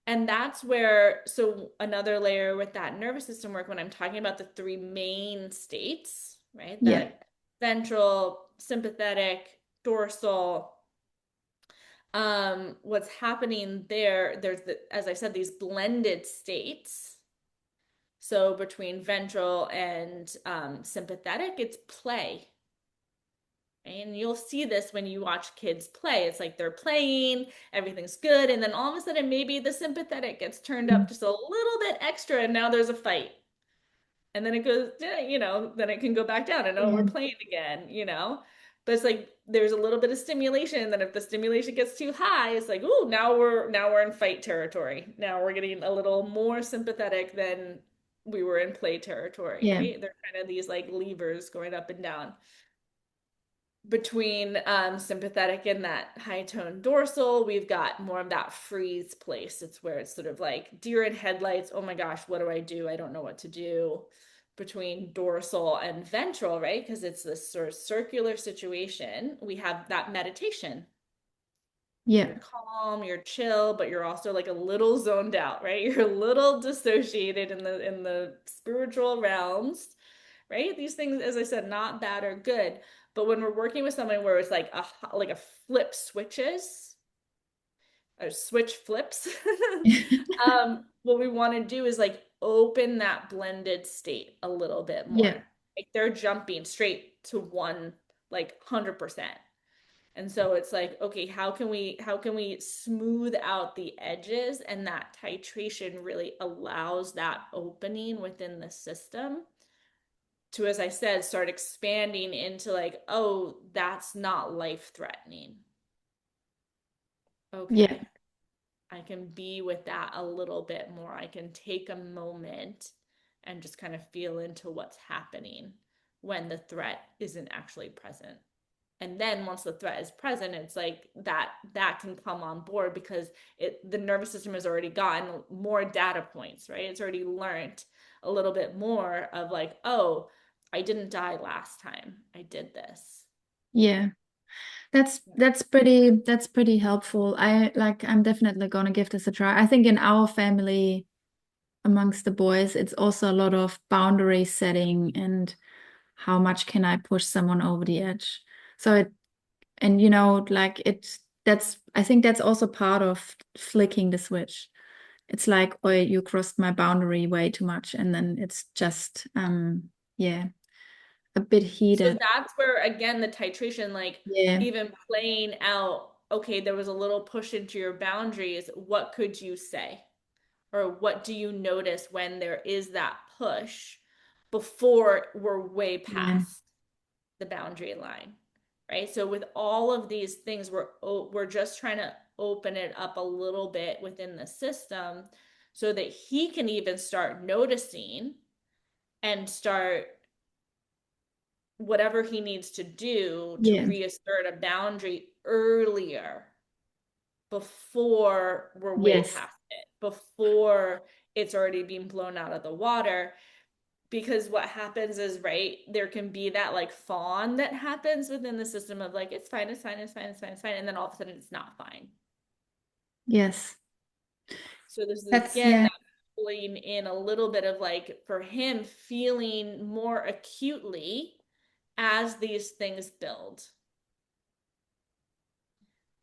and that's where, so another layer with that nervous system work, when I'm talking about the three main states, right? Yeah. That ventral, sympathetic, dorsal. What's happening there, there's as I said, these blended states. So between ventral and sympathetic, it's play. And you'll see this when you watch kids play. It's like they're playing, everything's good, and then all of a sudden, maybe the sympathetic gets turned up Mm. just a little bit extra, and now there's a fight. And then it goes, then it can go back down, and oh, Yeah. we're playing again, you know? But it's like there's a little bit of stimulation, and then if the stimulation gets too high, it's like, oh, now we're in fight territory. Now we're getting a little more sympathetic than we were in play territory, Yeah. right? They're kind of these like levers going up and down between sympathetic and that high tone dorsal, we've got more of that freeze place. It's where it's sort of like deer in headlights. Oh my gosh, what do I do? I don't know what to do. Between dorsal and ventral, right? Because it's this sort of circular situation. We have that meditation. Yeah. You're calm, you're chill, but you're also like a little zoned out, right? You're a little dissociated in the spiritual realms, right? These things, as I said, not bad or good. But when we're working with someone where it's like a flip switches or switch flips, what we want to do is like open that blended state a little bit Yeah. more. Like they're jumping straight to one, like 100%. And so it's like, okay, how can we smooth out the edges? And that titration really allows that opening within the system to, as I said, start expanding into like, oh, that's not life threatening. Yeah. Okay, I can be with that a little bit more. I can take a moment and just kind of feel into what's happening when the threat isn't actually present. And then once the threat is present, it's like that can come on board because the nervous system has already gotten more data points, right? It's already learned a little bit more of like, oh, I didn't die last time I did this. Yeah. That's pretty helpful. I'm definitely gonna give this a try. I think in our family, amongst the boys, it's also a lot of boundary setting and how much can I push someone over the edge. So it and like that's I think that's also part of flicking the switch. It's like, oh, you crossed my boundary way too much, and then it's just yeah, a bit So heated. that's where again the titration, like Yeah. even playing out, okay, there was a little push into your boundaries. What could you say? Or what do you notice when there is that push before we're way Yeah. past the boundary line, right? So with all of these things, we're just trying to open it up a little bit within the system so that he can even start noticing and start whatever he needs to do to Yeah. reassert a boundary earlier before we're way Yes. past it, before it's already being blown out of the water. Because what happens is, right, there can be that like fawn that happens within the system of like, it's fine, it's fine, it's fine, it's fine, it's fine. And then all of a sudden it's not fine. Yes. So this is That's again yeah. that pulling in a little bit of like for him feeling more acutely as these things build.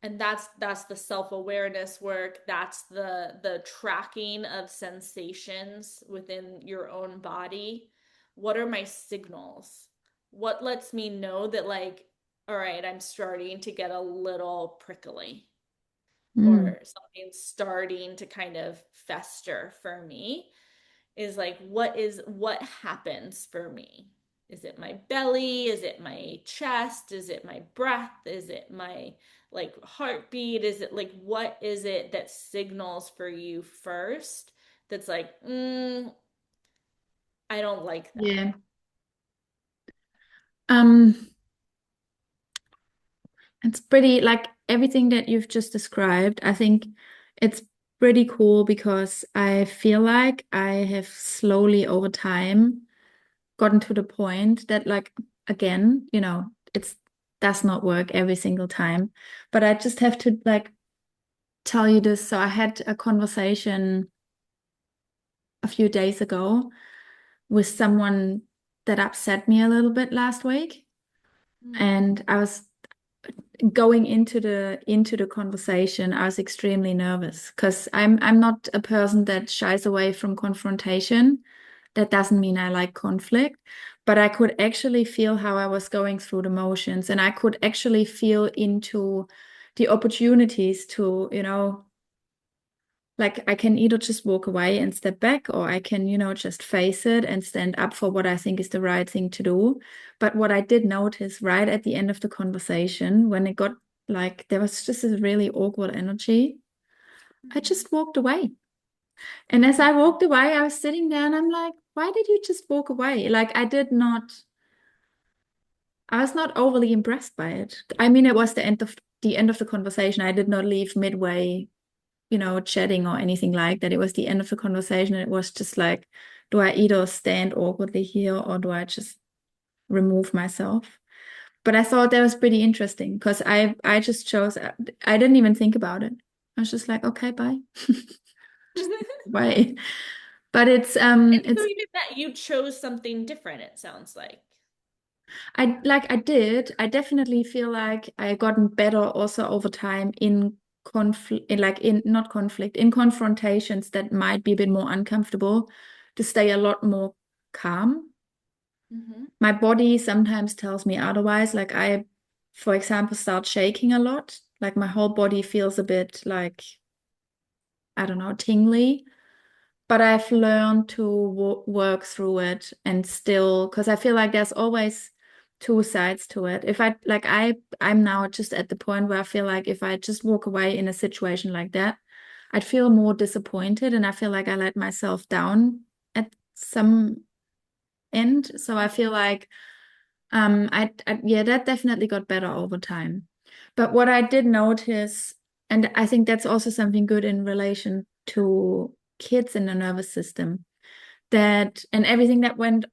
And that's the self-awareness work, that's the tracking of sensations within your own body. What are my signals? What lets me know that like, all right, I'm starting to get a little prickly Mm. or something's starting to kind of fester for me? Is like what happens for me? Is it my belly? Is it my chest? Is it my breath? Is it my like heartbeat? Is it like what is it that signals for you first that's like I don't like that. Yeah. Um, it's pretty like everything that you've just described. I think it's pretty cool because I feel like I have slowly over time gotten to the point that like again, it's does not work every single time. But I just have to like tell you this. So I had a conversation a few days ago with someone that upset me a little bit last week. Mm. And I was going into the conversation, I was extremely nervous because I'm not a person that shies away from confrontation. That doesn't mean I like conflict, but I could actually feel how I was going through the motions, and I could actually feel into the opportunities to, like I can either just walk away and step back, or I can, just face it and stand up for what I think is the right thing to do. But what I did notice right at the end of the conversation, when it got like there was just a really awkward energy, I Mhm. just walked away. And as I walked away, I was sitting there and I'm like, why did you just walk away? Like I was not overly impressed by it. I mean, it was the end of the conversation. I did not leave midway chatting or anything like that. It was the end of the conversation. And it was just like, do I either stand awkwardly here or do I just remove myself? But I thought that was pretty interesting because I just chose, I didn't even think about it. I was just like, okay, bye. Bye. But it's And so it's even that you chose something different, it sounds like. I definitely feel like I gotten better also over time in conflict, in not conflict, in confrontations that might be a bit more uncomfortable, to stay a lot more calm. Hmm. My body sometimes tells me otherwise. Like for example, start shaking a lot. Like my whole body feels a bit like, I don't know, tingly. But I've learned to work through it and still, because I feel like there's always two sides to it. If I like I'm now just at the point where I feel like if I just walk away in a situation like that, I'd feel more disappointed and I feel like I let myself down at some end. So I feel like yeah, that definitely got better over time. But what I did notice, and I think that's also something good in relation to kids in the nervous system, that and everything that went,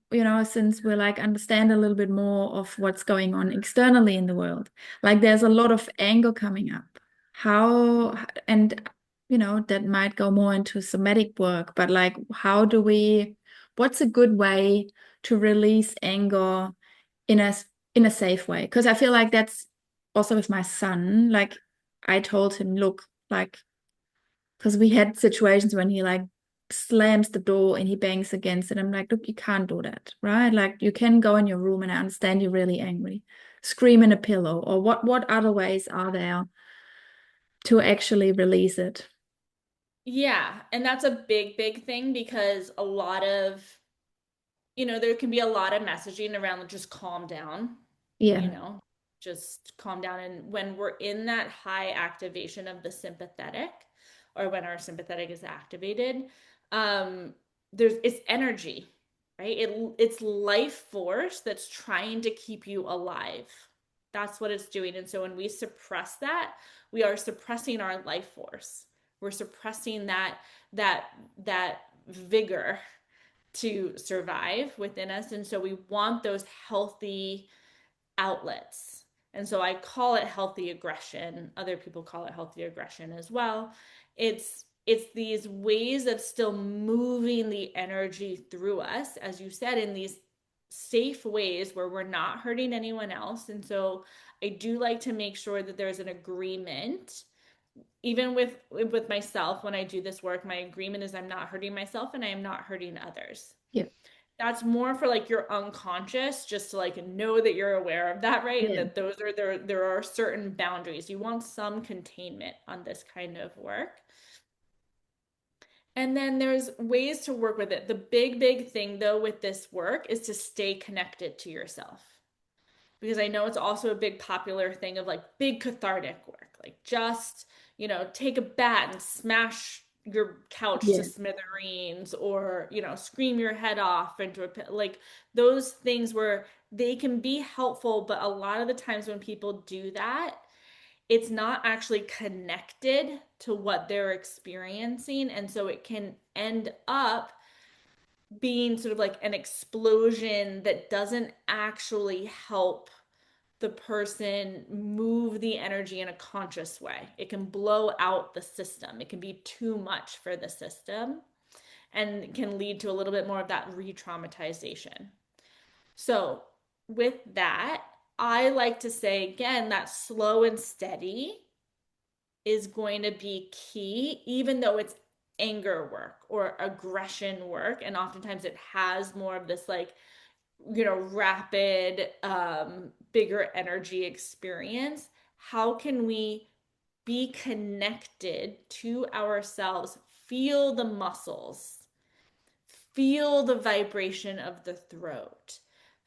since we like understand a little bit more of what's going on externally in the world, like there's a lot of anger coming up. How, and that might go more into somatic work, but like, what's a good way to release anger in a safe way? Because I feel like that's also with my son. Like I told him, look, like because we had situations when he like slams the door and he bangs against it. I'm like, look, you can't do that, right? Like you can go in your room and I understand you're really angry. Scream in a pillow, or what other ways are there to actually release it? Yeah, and that's a big, big thing because a lot of, there can be a lot of messaging around just calm down, you Yeah. know, just calm down. And when we're in that high activation of the sympathetic, or when our sympathetic is activated, um, it's energy, right? It's life force that's trying to keep you alive. That's what it's doing. And so when we suppress that, we are suppressing our life force. We're suppressing that that vigor to survive within us. And so we want those healthy outlets. And so I call it healthy aggression. Other people call it healthy aggression as well. It's these ways of still moving the energy through us, as you said, in these safe ways where we're not hurting anyone else. And so I do like to make sure that there's an agreement even with myself. When I do this work, my agreement is I'm not hurting myself and I am not hurting others. Yeah. That's more for like your unconscious, just to like know that you're aware of that, right? And Yeah. that those are there are certain boundaries. You want some containment on this kind of work. And then there's ways to work with it. The big thing though with this work is to stay connected to yourself, because I know it's also a big popular thing of like big cathartic work, like just, take a bat and smash your couch to Yeah. smithereens, or, scream your head off into a pit. Like those things where they can be helpful, but a lot of the times when people do that, it's not actually connected to what they're experiencing. And so it can end up being sort of like an explosion that doesn't actually help the person move the energy in a conscious way. It can blow out the system. It can be too much for the system and can lead to a little bit more of that re traumatization. So, with that, I like to say again that slow and steady is going to be key, even though it's anger work or aggression work. And oftentimes it has more of this like, rapid, bigger energy experience. How can we be connected to ourselves, feel the muscles, feel the vibration of the throat,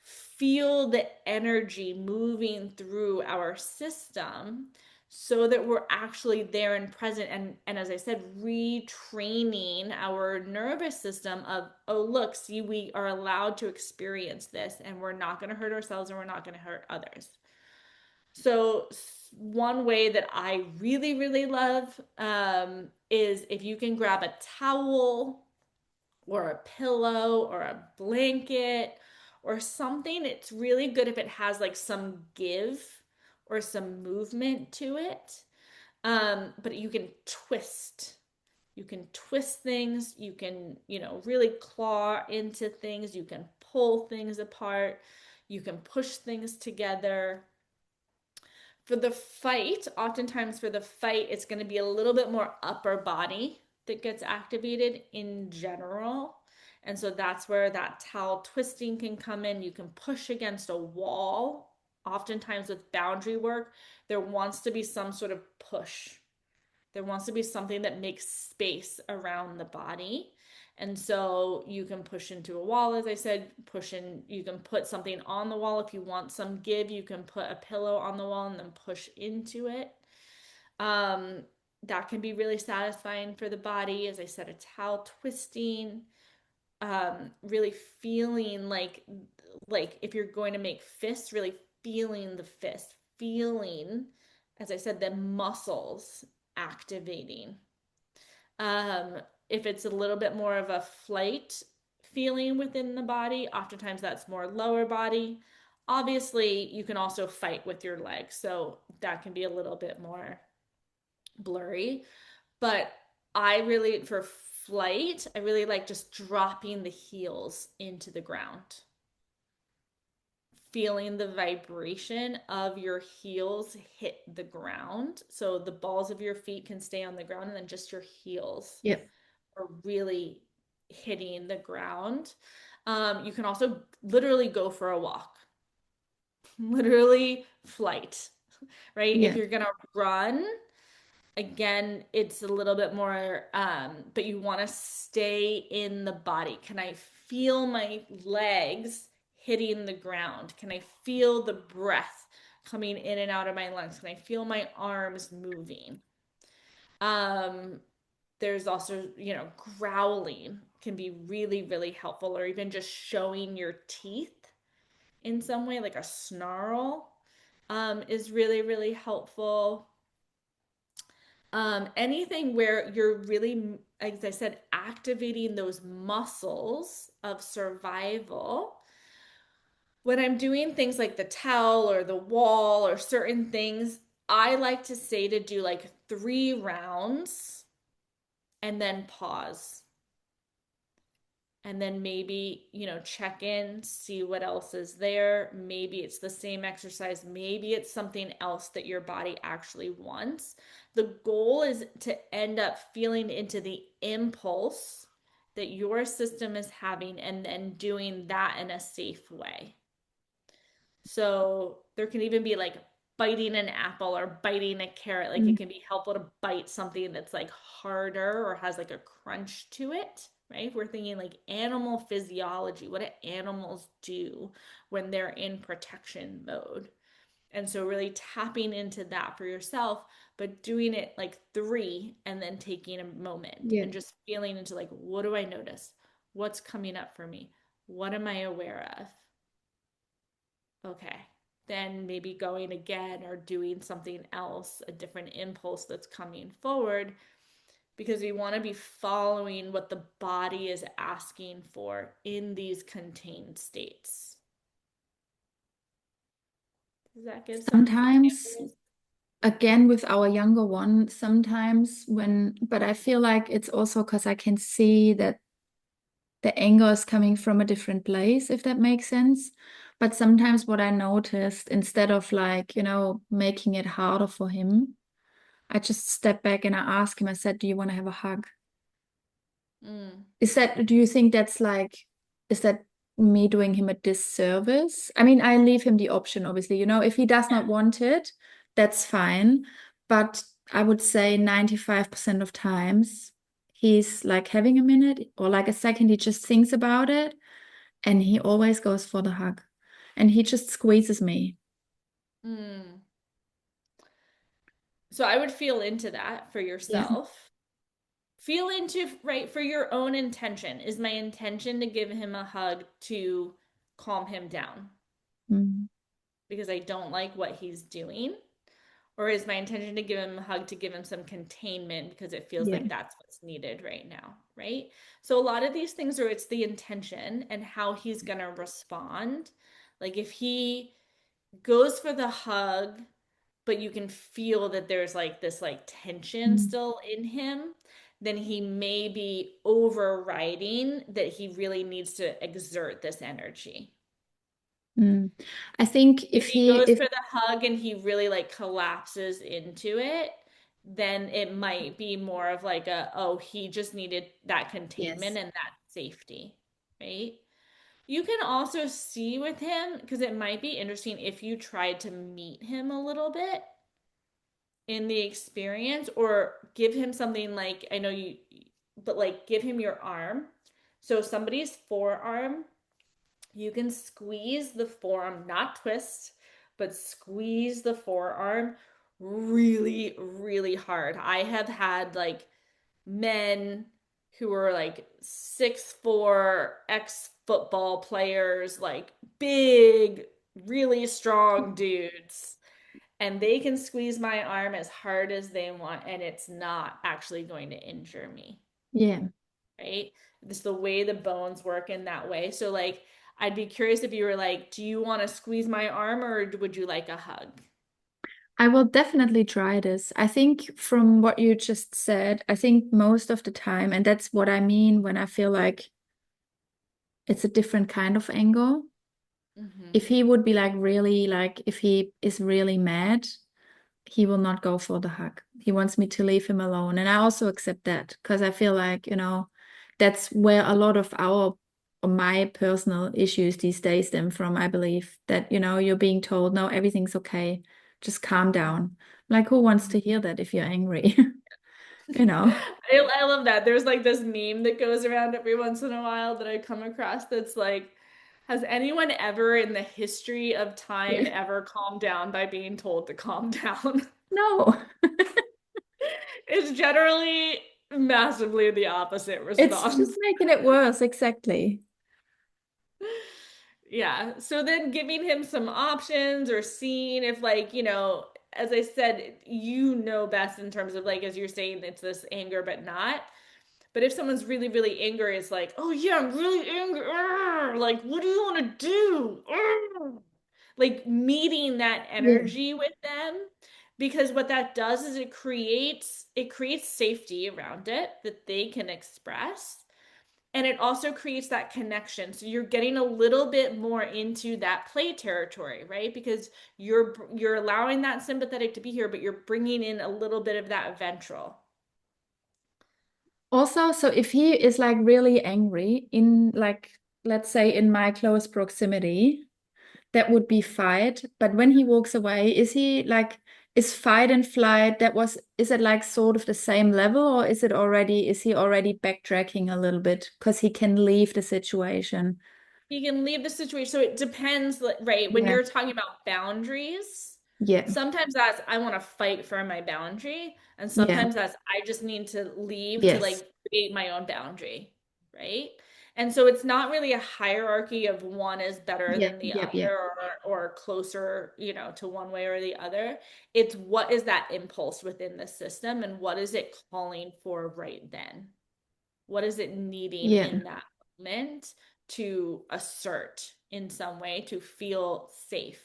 feel the energy moving through our system so that we're actually there and present, and as I said, retraining our nervous system of, oh look, see, we are allowed to experience this and we're not going to hurt ourselves and we're not going to hurt others. So one way that I really, really love, is if you can grab a towel or a pillow or a blanket or something. It's really good if it has like some give or some movement to it. But you can twist. You can twist things. You can, really claw into things. You can pull things apart. You can push things together. For the fight, oftentimes for the fight, it's going to be a little bit more upper body that gets activated in general. And so that's where that towel twisting can come in. You can push against a wall. Oftentimes with boundary work, there wants to be some sort of push. There wants to be something that makes space around the body. And so you can push into a wall, as I said, push in, you can put something on the wall. If you want some give, you can put a pillow on the wall and then push into it. That can be really satisfying for the body. As I said, a towel twisting, really feeling like if you're going to make fists, really feeling the fist, feeling, as I said, the muscles activating. Um, if it's a little bit more of a flight feeling within the body, oftentimes that's more lower body. Obviously, you can also fight with your legs, so that can be a little bit more blurry. But for flight, I really like just dropping the heels into the ground, feeling the vibration of your heels hit the ground. So the balls of your feet can stay on the ground and then just your heels Yep. are really hitting the ground. You can also literally go for a walk, literally flight, right? If Yeah. you're gonna run, again, it's a little bit more, but you want to stay in the body. Can I feel my legs hitting the ground? Can I feel the breath coming in and out of my lungs? Can I feel my arms moving? Um, there's also, growling can be really, really helpful, or even just showing your teeth in some way, like a snarl, is really, really helpful. Anything where you're really, as I said, activating those muscles of survival. When I'm doing things like the towel or the wall or certain things, I like to say to do like 3 rounds and then pause. And then maybe, check in, see what else is there. Maybe it's the same exercise. Maybe it's something else that your body actually wants. The goal is to end up feeling into the impulse that your system is having and then doing that in a safe way. So there can even be like biting an apple or biting a carrot. Like Mm. it can be helpful to bite something that's like harder or has like a crunch to it, right? We're thinking like animal physiology. What do animals do when they're in protection mode? And so really tapping into that for yourself, but doing it like 3 and then taking a moment Yeah. and just feeling into like, what do I notice? What's coming up for me? What am I aware of? Okay. Then maybe going again or doing something else, a different impulse that's coming forward, because we want to be following what the body is asking for in these contained states. Does that give some Sometimes, examples? again, with our younger one, sometimes but I feel like it's also because I can see that the anger is coming from a different place, if that makes sense. But sometimes what I noticed, instead of like, making it harder for him, I just step back and I ask him, I said, "Do you want to have a hug?" Mm, Do you think is that me doing him a disservice? I mean, I leave him the option, obviously. If he does not yeah. want it, that's fine. But I would say 95% of times he's like having a minute or like a second, he just thinks about it and he always goes for the hug and he just squeezes me. Mm. So I would feel into that for Yeah. yourself. Feel into, right, for your own intention. Is my intention to give him a hug to calm him down Mm. because I don't like what he's doing? Or is my intention to give him a hug to give him some containment because it feels Yeah. like that's what's needed right now, right? So a lot of these things are it's the intention and how he's going to respond. Like if he goes for the hug, but you can feel that there's like this like tension Mm. still in him, then he may be overriding that he really needs to exert this energy. Mm. I think If if he he, goes if, for the hug and he really like collapses into it, then it might be more of like oh, he just needed that containment yes. and that safety, right? You can also see with him, because it might be interesting if you tried to meet him a little bit in the experience or give him something like, I know you, but like give him your arm. So somebody's forearm, you can squeeze the forearm, not twist, but squeeze the forearm really, really hard. I have had like men who are like 6'4" ex-football players, like big, really strong dudes. And they can squeeze my arm as hard as they want, and it's not actually going to injure me, Yeah. right? This is the way the bones work in that way. So like I'd be curious if you were like, do you want to squeeze my arm or would you like a hug? I will definitely try this. I think from what you just said, I think most of the time, and that's what I mean when I feel like it's a different kind of angle. Mm-hmm. If he would be like really, like if he is really mad, he will not go for the hug. He wants me to leave him alone. And I also accept that because I feel like, that's where a lot of or my personal issues these days stem from. I believe that, you're being told, no, everything's okay. Just calm down. Like, who wants to hear that if you're angry? You know? I love that. There's like this meme that goes around every once in a while that I come across that's like, has anyone ever in the history of time Yeah. ever calmed down by being told to calm down? No, It's generally massively the opposite it's response. just making it worse. Exactly. Yeah. So then giving him some options or seeing if like, as I said, you know best in terms of like as you're saying it's this anger but not. But if someone's really, really angry, it's like, oh yeah, I'm really angry. Arr! Like, what do you want to do? Arr! Like meeting that Yeah. energy with them. Because what that does is it creates safety around it that they can express. And it also creates that connection. So you're getting a little bit more into that play territory, right? Because you're allowing that sympathetic to be here, but you're bringing in a little bit of that ventral. Also, so if he is like really angry in like, let's say in my close proximity, that would be fight. But when he walks away, is fight and flight, is it like sort of the same level or is he already backtracking a little bit because he can leave the situation? You can leave the situation. So it depends, right? When Yeah. you're talking about boundaries, Yeah. sometimes that's I want to fight for my boundary, and Yeah. sometimes that's I just need to leave to Yes. like create my own boundary, right? And so it's not really a hierarchy of one is better Yeah, than the yeah, other yeah, or closer, to one way or the other. It's what is that impulse within the system and what is it calling for right then? What is it needing yeah, in that moment to assert in some way to feel safe?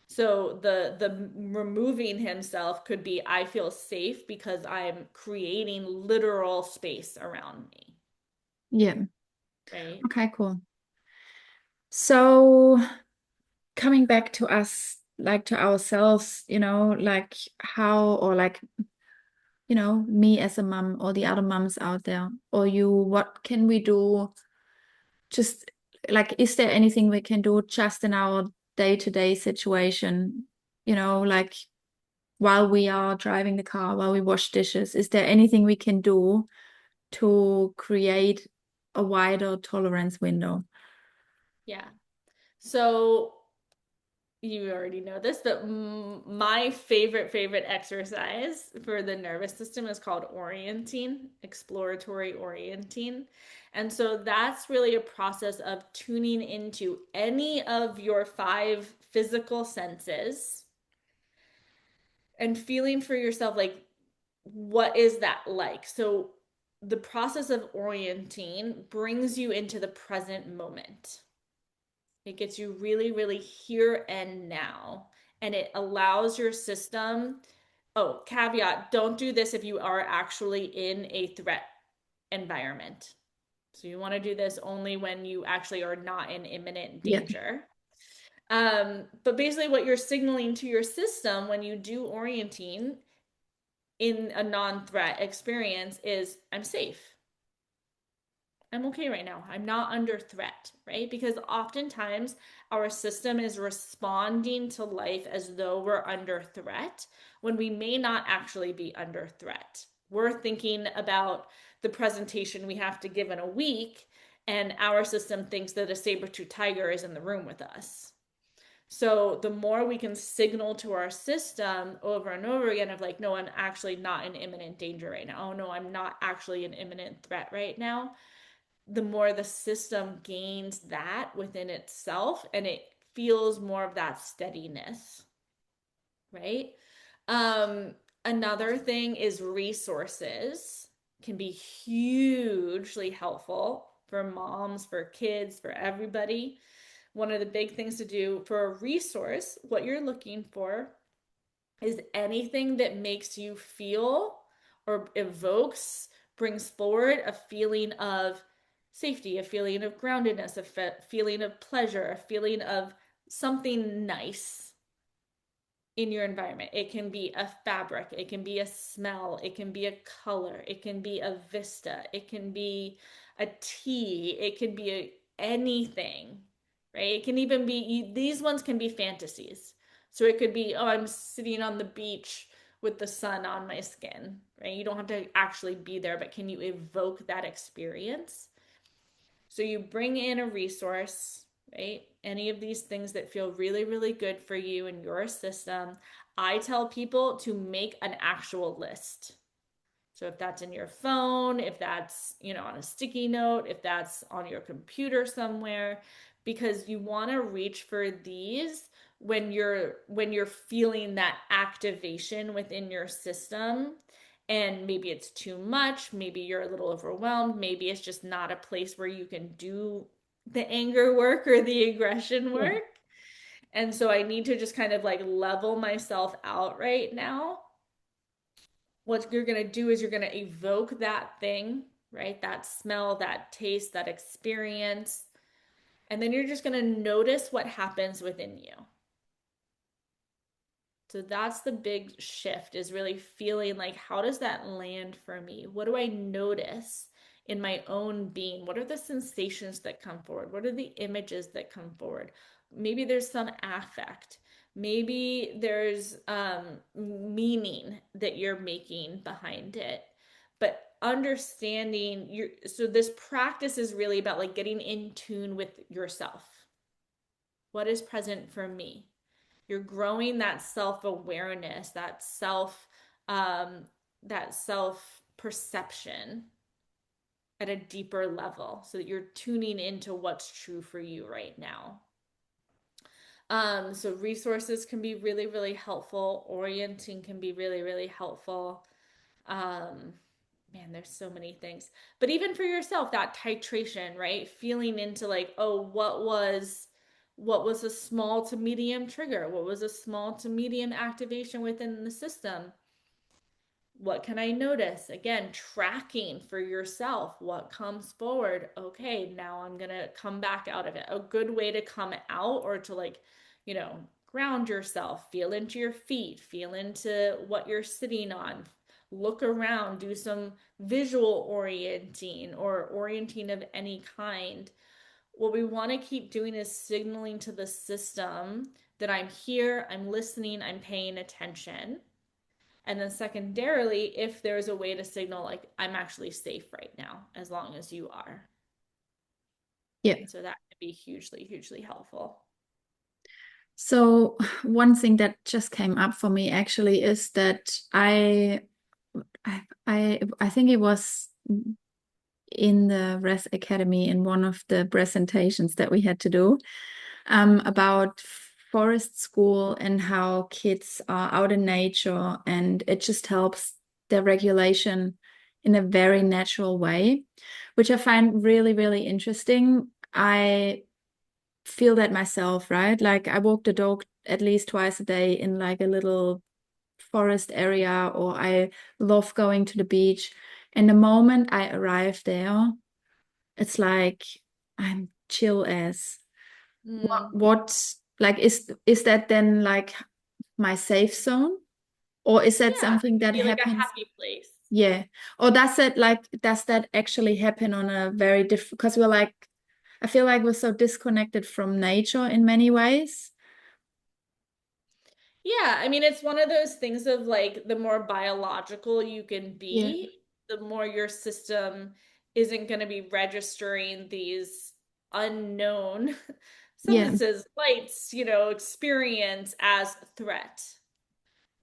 So the removing himself could be I feel safe because I'm creating literal space around me, yeah. right? Okay, cool. So coming back to us, like to ourselves, like how, or like, me as a mom or the other moms out there, or you, what can we do? Just like, is there anything we can do just in our day-to-day situation? Like while we are driving the car, while we wash dishes, is there anything we can do to create a wider tolerance window? Yeah. So you already know this, but my favorite exercise for the nervous system is called orienting, exploratory orienting. And so that's really a process of tuning into any of your five physical senses and feeling for yourself like what is that like? So the process of orienting brings you into the present moment. It gets you really, really here and now. And it allows your system. Oh, caveat, don't do this if you are actually in a threat environment. So you want to do this only when you actually are not in imminent Yeah, danger. But basically, what you're signaling to your system when you do orienting in a non threat experience is I'm safe. I'm okay right now. I'm not under threat, right? Because oftentimes our system is responding to life as though we're under threat when we may not actually be under threat. We're thinking about the presentation we have to give in a week, and our system thinks that a saber-tooth tiger is in the room with us. So the more we can signal to our system over and over again of like, no, I'm actually not in imminent danger right now. Oh, no, I'm not actually in imminent threat right now, the more the system gains that within itself and it feels more of that steadiness, right? Um, Another thing is resources can be hugely helpful for moms, for kids, for everybody. One of the big things to do for a resource, what you're looking for is anything that makes you feel or evokes, brings forward a feeling of safety, a feeling of groundedness, a feeling of pleasure, a feeling of something nice in your environment. It can be a fabric, it can be a smell, it can be a color, it can be a vista, it can be a tea, it can be anything, right? It can even be, these ones can be fantasies. So it could be, oh, I'm sitting on the beach with the sun on my skin, right? You don't have to actually be there, but can you evoke that experience? So you bring in a resource, right? Any of these things that feel really, really good for you and your system. I tell people to make an actual list. So if that's in your phone, if that's, on a sticky note, if that's on your computer somewhere, because you want to reach for these when you're feeling that activation within your system, and maybe it's too much, maybe you're a little overwhelmed, maybe it's just not a place where you can do the anger work or the aggression yeah, work. And so I need to just kind of like level myself out right now. What you're going to do is you're going to evoke that thing, right? That smell, that taste, that experience. And then you're just going to notice what happens within you. So that's the big shift, is really feeling like, how does that land for me? What do I notice in my own being? What are the sensations that come forward? What are the images that come forward? Maybe there's some affect. Maybe there's meaning that you're making behind it. But understanding so this practice is really about like getting in tune with yourself. What is present for me? You're growing that self-awareness, um that self perception, at a deeper level so that you're tuning into what's true for you right now. So resources can be really, really helpful. Orienting can be really, really helpful. Um, Man, there's so many things. But even for yourself, that titration, right? Feeling into like, oh, what was a small to medium trigger? What was a small to medium activation within the system? What can I notice? Again, tracking for yourself what comes forward. Okay, now I'm going to come back out of it. A good way to come out or to like, ground yourself, feel into your feet, feel into what you're sitting on, look around, do some visual orienting or orienting of any kind. What we want to keep doing is signaling to the system that I'm here, I'm listening, I'm paying attention. And then secondarily, if there's a way to signal like I'm actually safe right now, as long as you are. Yeah. And so that can be hugely, hugely helpful. So one thing that just came up for me actually is that I think it was in the Res Academy in one of the presentations that we had to do about forest school and how kids are out in nature and it just helps their regulation in a very natural way, which I find really, really interesting. I feel that myself, right? Like I walk the dog at least twice a day in like a little forest area, or I love going to the beach. And the moment I arrive there, it's like I'm chill as Mm. what like is that then like my safe zone? Or is that Yeah, something it can that be like a happens? happy place. Yeah. Or does that actually happen on a very different, because we're like, I feel like we're so disconnected from nature in many ways. Yeah, I mean, it's one of those things of like the more biological you can Yeah. be, the more your system isn't going to be registering these unknown Yeah. substances, lights, experience as threat,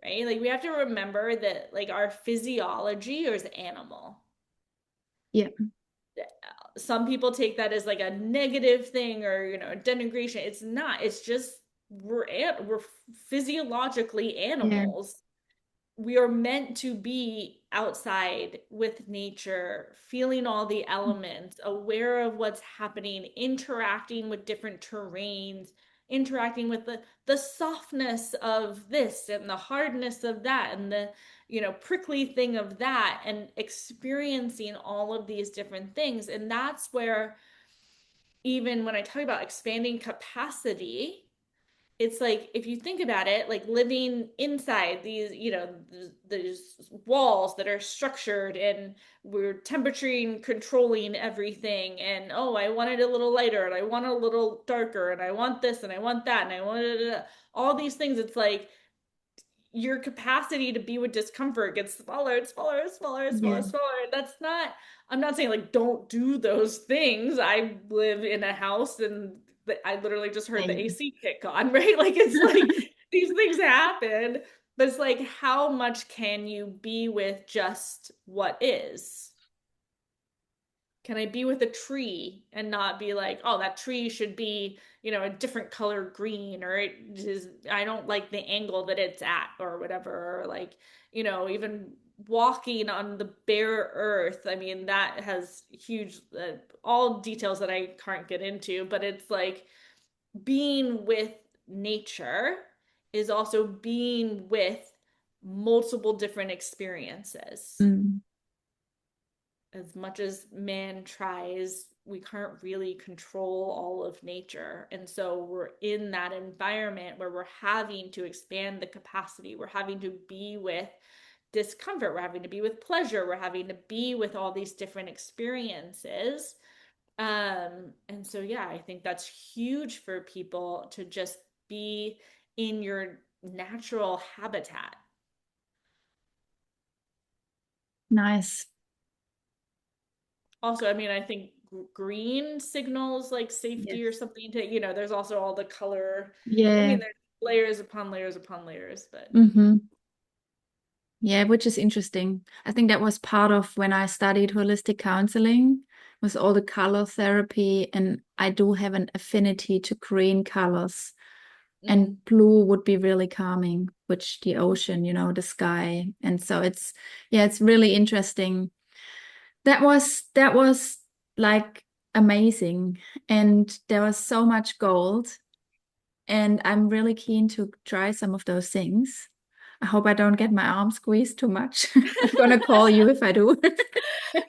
right? Like we have to remember that like our physiology is animal. Yeah. Some people take that as like a negative thing or denigration. It's not. It's just we're physiologically Yeah. animals. We are meant to be outside with nature, feeling all the elements, aware of what's happening, interacting with different terrains, interacting with the softness of this and the hardness of that and the prickly thing of that, and experiencing all of these different things. And that's where, even when I talk about expanding capacity, it's like if you think about it, like living inside these these walls that are structured, and we're temperature controlling everything, and oh, I want it a little lighter and I want it a little darker and I want this and I want that and I want all these things. It's like your capacity to be with discomfort gets smaller and smaller and smaller and smaller Yeah. and smaller. That's not, I'm not saying like don't do those things. I live in a house and I literally just heard the Same. AC kick on, right? Like it's like these things happen, but it's like how much can you be with just what is? Can I be with a tree and not be like, oh, that tree should be, a different color green, or I don't like the angle that it's at, or whatever, or like, even walking on the bare earth. I mean, that has huge, all details that I can't get into, but it's like being with nature is also being with multiple different experiences. Mm. As much as man tries, we can't really control all of nature. And so we're in that environment where we're having to expand the capacity. We're having to be with discomfort. We're having to be with pleasure. We're having to be with all these different experiences. And so, yeah, I think that's huge for people to just be in your natural habitat. Nice. Also, I mean, I think green signals like safety or Yes. something to, there's also all the color. I Yeah. mean, there's layers upon layers upon layers, but Mm-hmm. Yeah, which is interesting. I think that was part of when I studied holistic counseling. with all the color therapy, and I do have an affinity to green colors. Mm. And blue would be really calming, which the ocean, the sky. And so yeah, it's really interesting. That was like amazing. And there was so much gold. And I'm really keen to try some of those things. I hope I don't get my arm squeezed too much. I'm gonna call you if I do.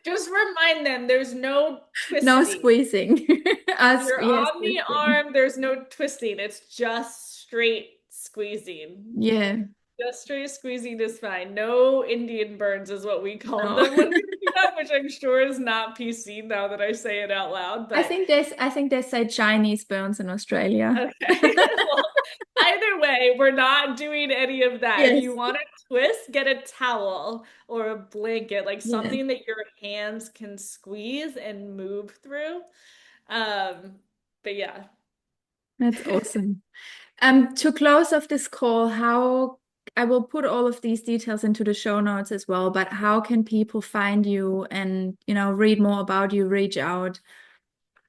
Just remind them there's no No twisting. squeezing. You're Yes, on the twisting. arm, there's no twisting. It's just straight squeezing. Yeah. Just straight squeezing is fine. No Indian burns is what we called No. them when we were young, which I'm sure is not PC now that I say it out loud. But I think they say Chinese burns in Australia. okay. Well, either way, we're not doing any of that. If Yes. you want to twist, get a towel or a blanket, like Yes. something that your hands can squeeze and move through. Um, but yeah. That's awesome. To close off this call, how I will put all of these details into the show notes as well, but how can people find you and, read more about you, reach out?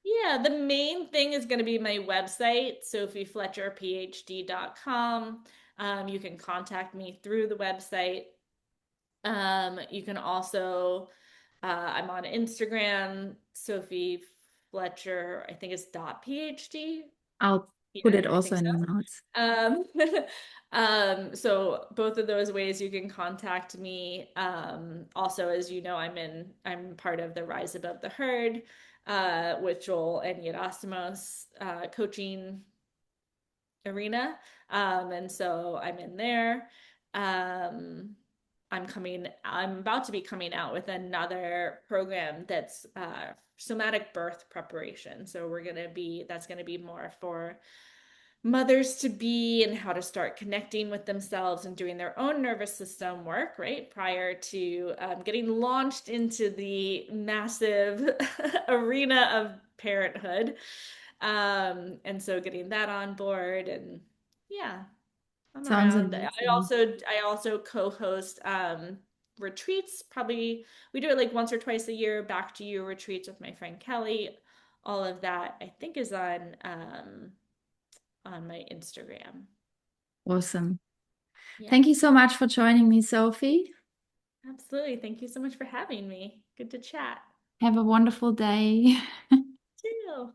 Yeah, the main thing is going to be my website, sophiefletcherphd.com. You can contact me through the website. You can also, I'm on Instagram, Sophie Fletcher, I think it's .phd. I'll put Yeah, it I also think in so. the notes. Um, so both of those ways you can contact me. Also, as you know, I'm part of the Rise Above the Herd, with Joel and Yerasimos, coaching arena. And so I'm in there. Um, I'm about to be coming out with another program that's somatic birth preparation. So that's gonna be more for mothers to be and how to start connecting with themselves and doing their own nervous system work, right? Prior to getting launched into the massive arena of parenthood. And so getting that on board and yeah, I'm Sounds around. I amazing. also I also co-host retreats. Probably we do it like once or twice a year, back to you retreats with my friend Kelly. All of that I think is on my Instagram. Awesome. Yeah, Thank you so much for joining me, Sophie. absolutely. Thank you so much for having me. Good to chat. Have a wonderful day. Too.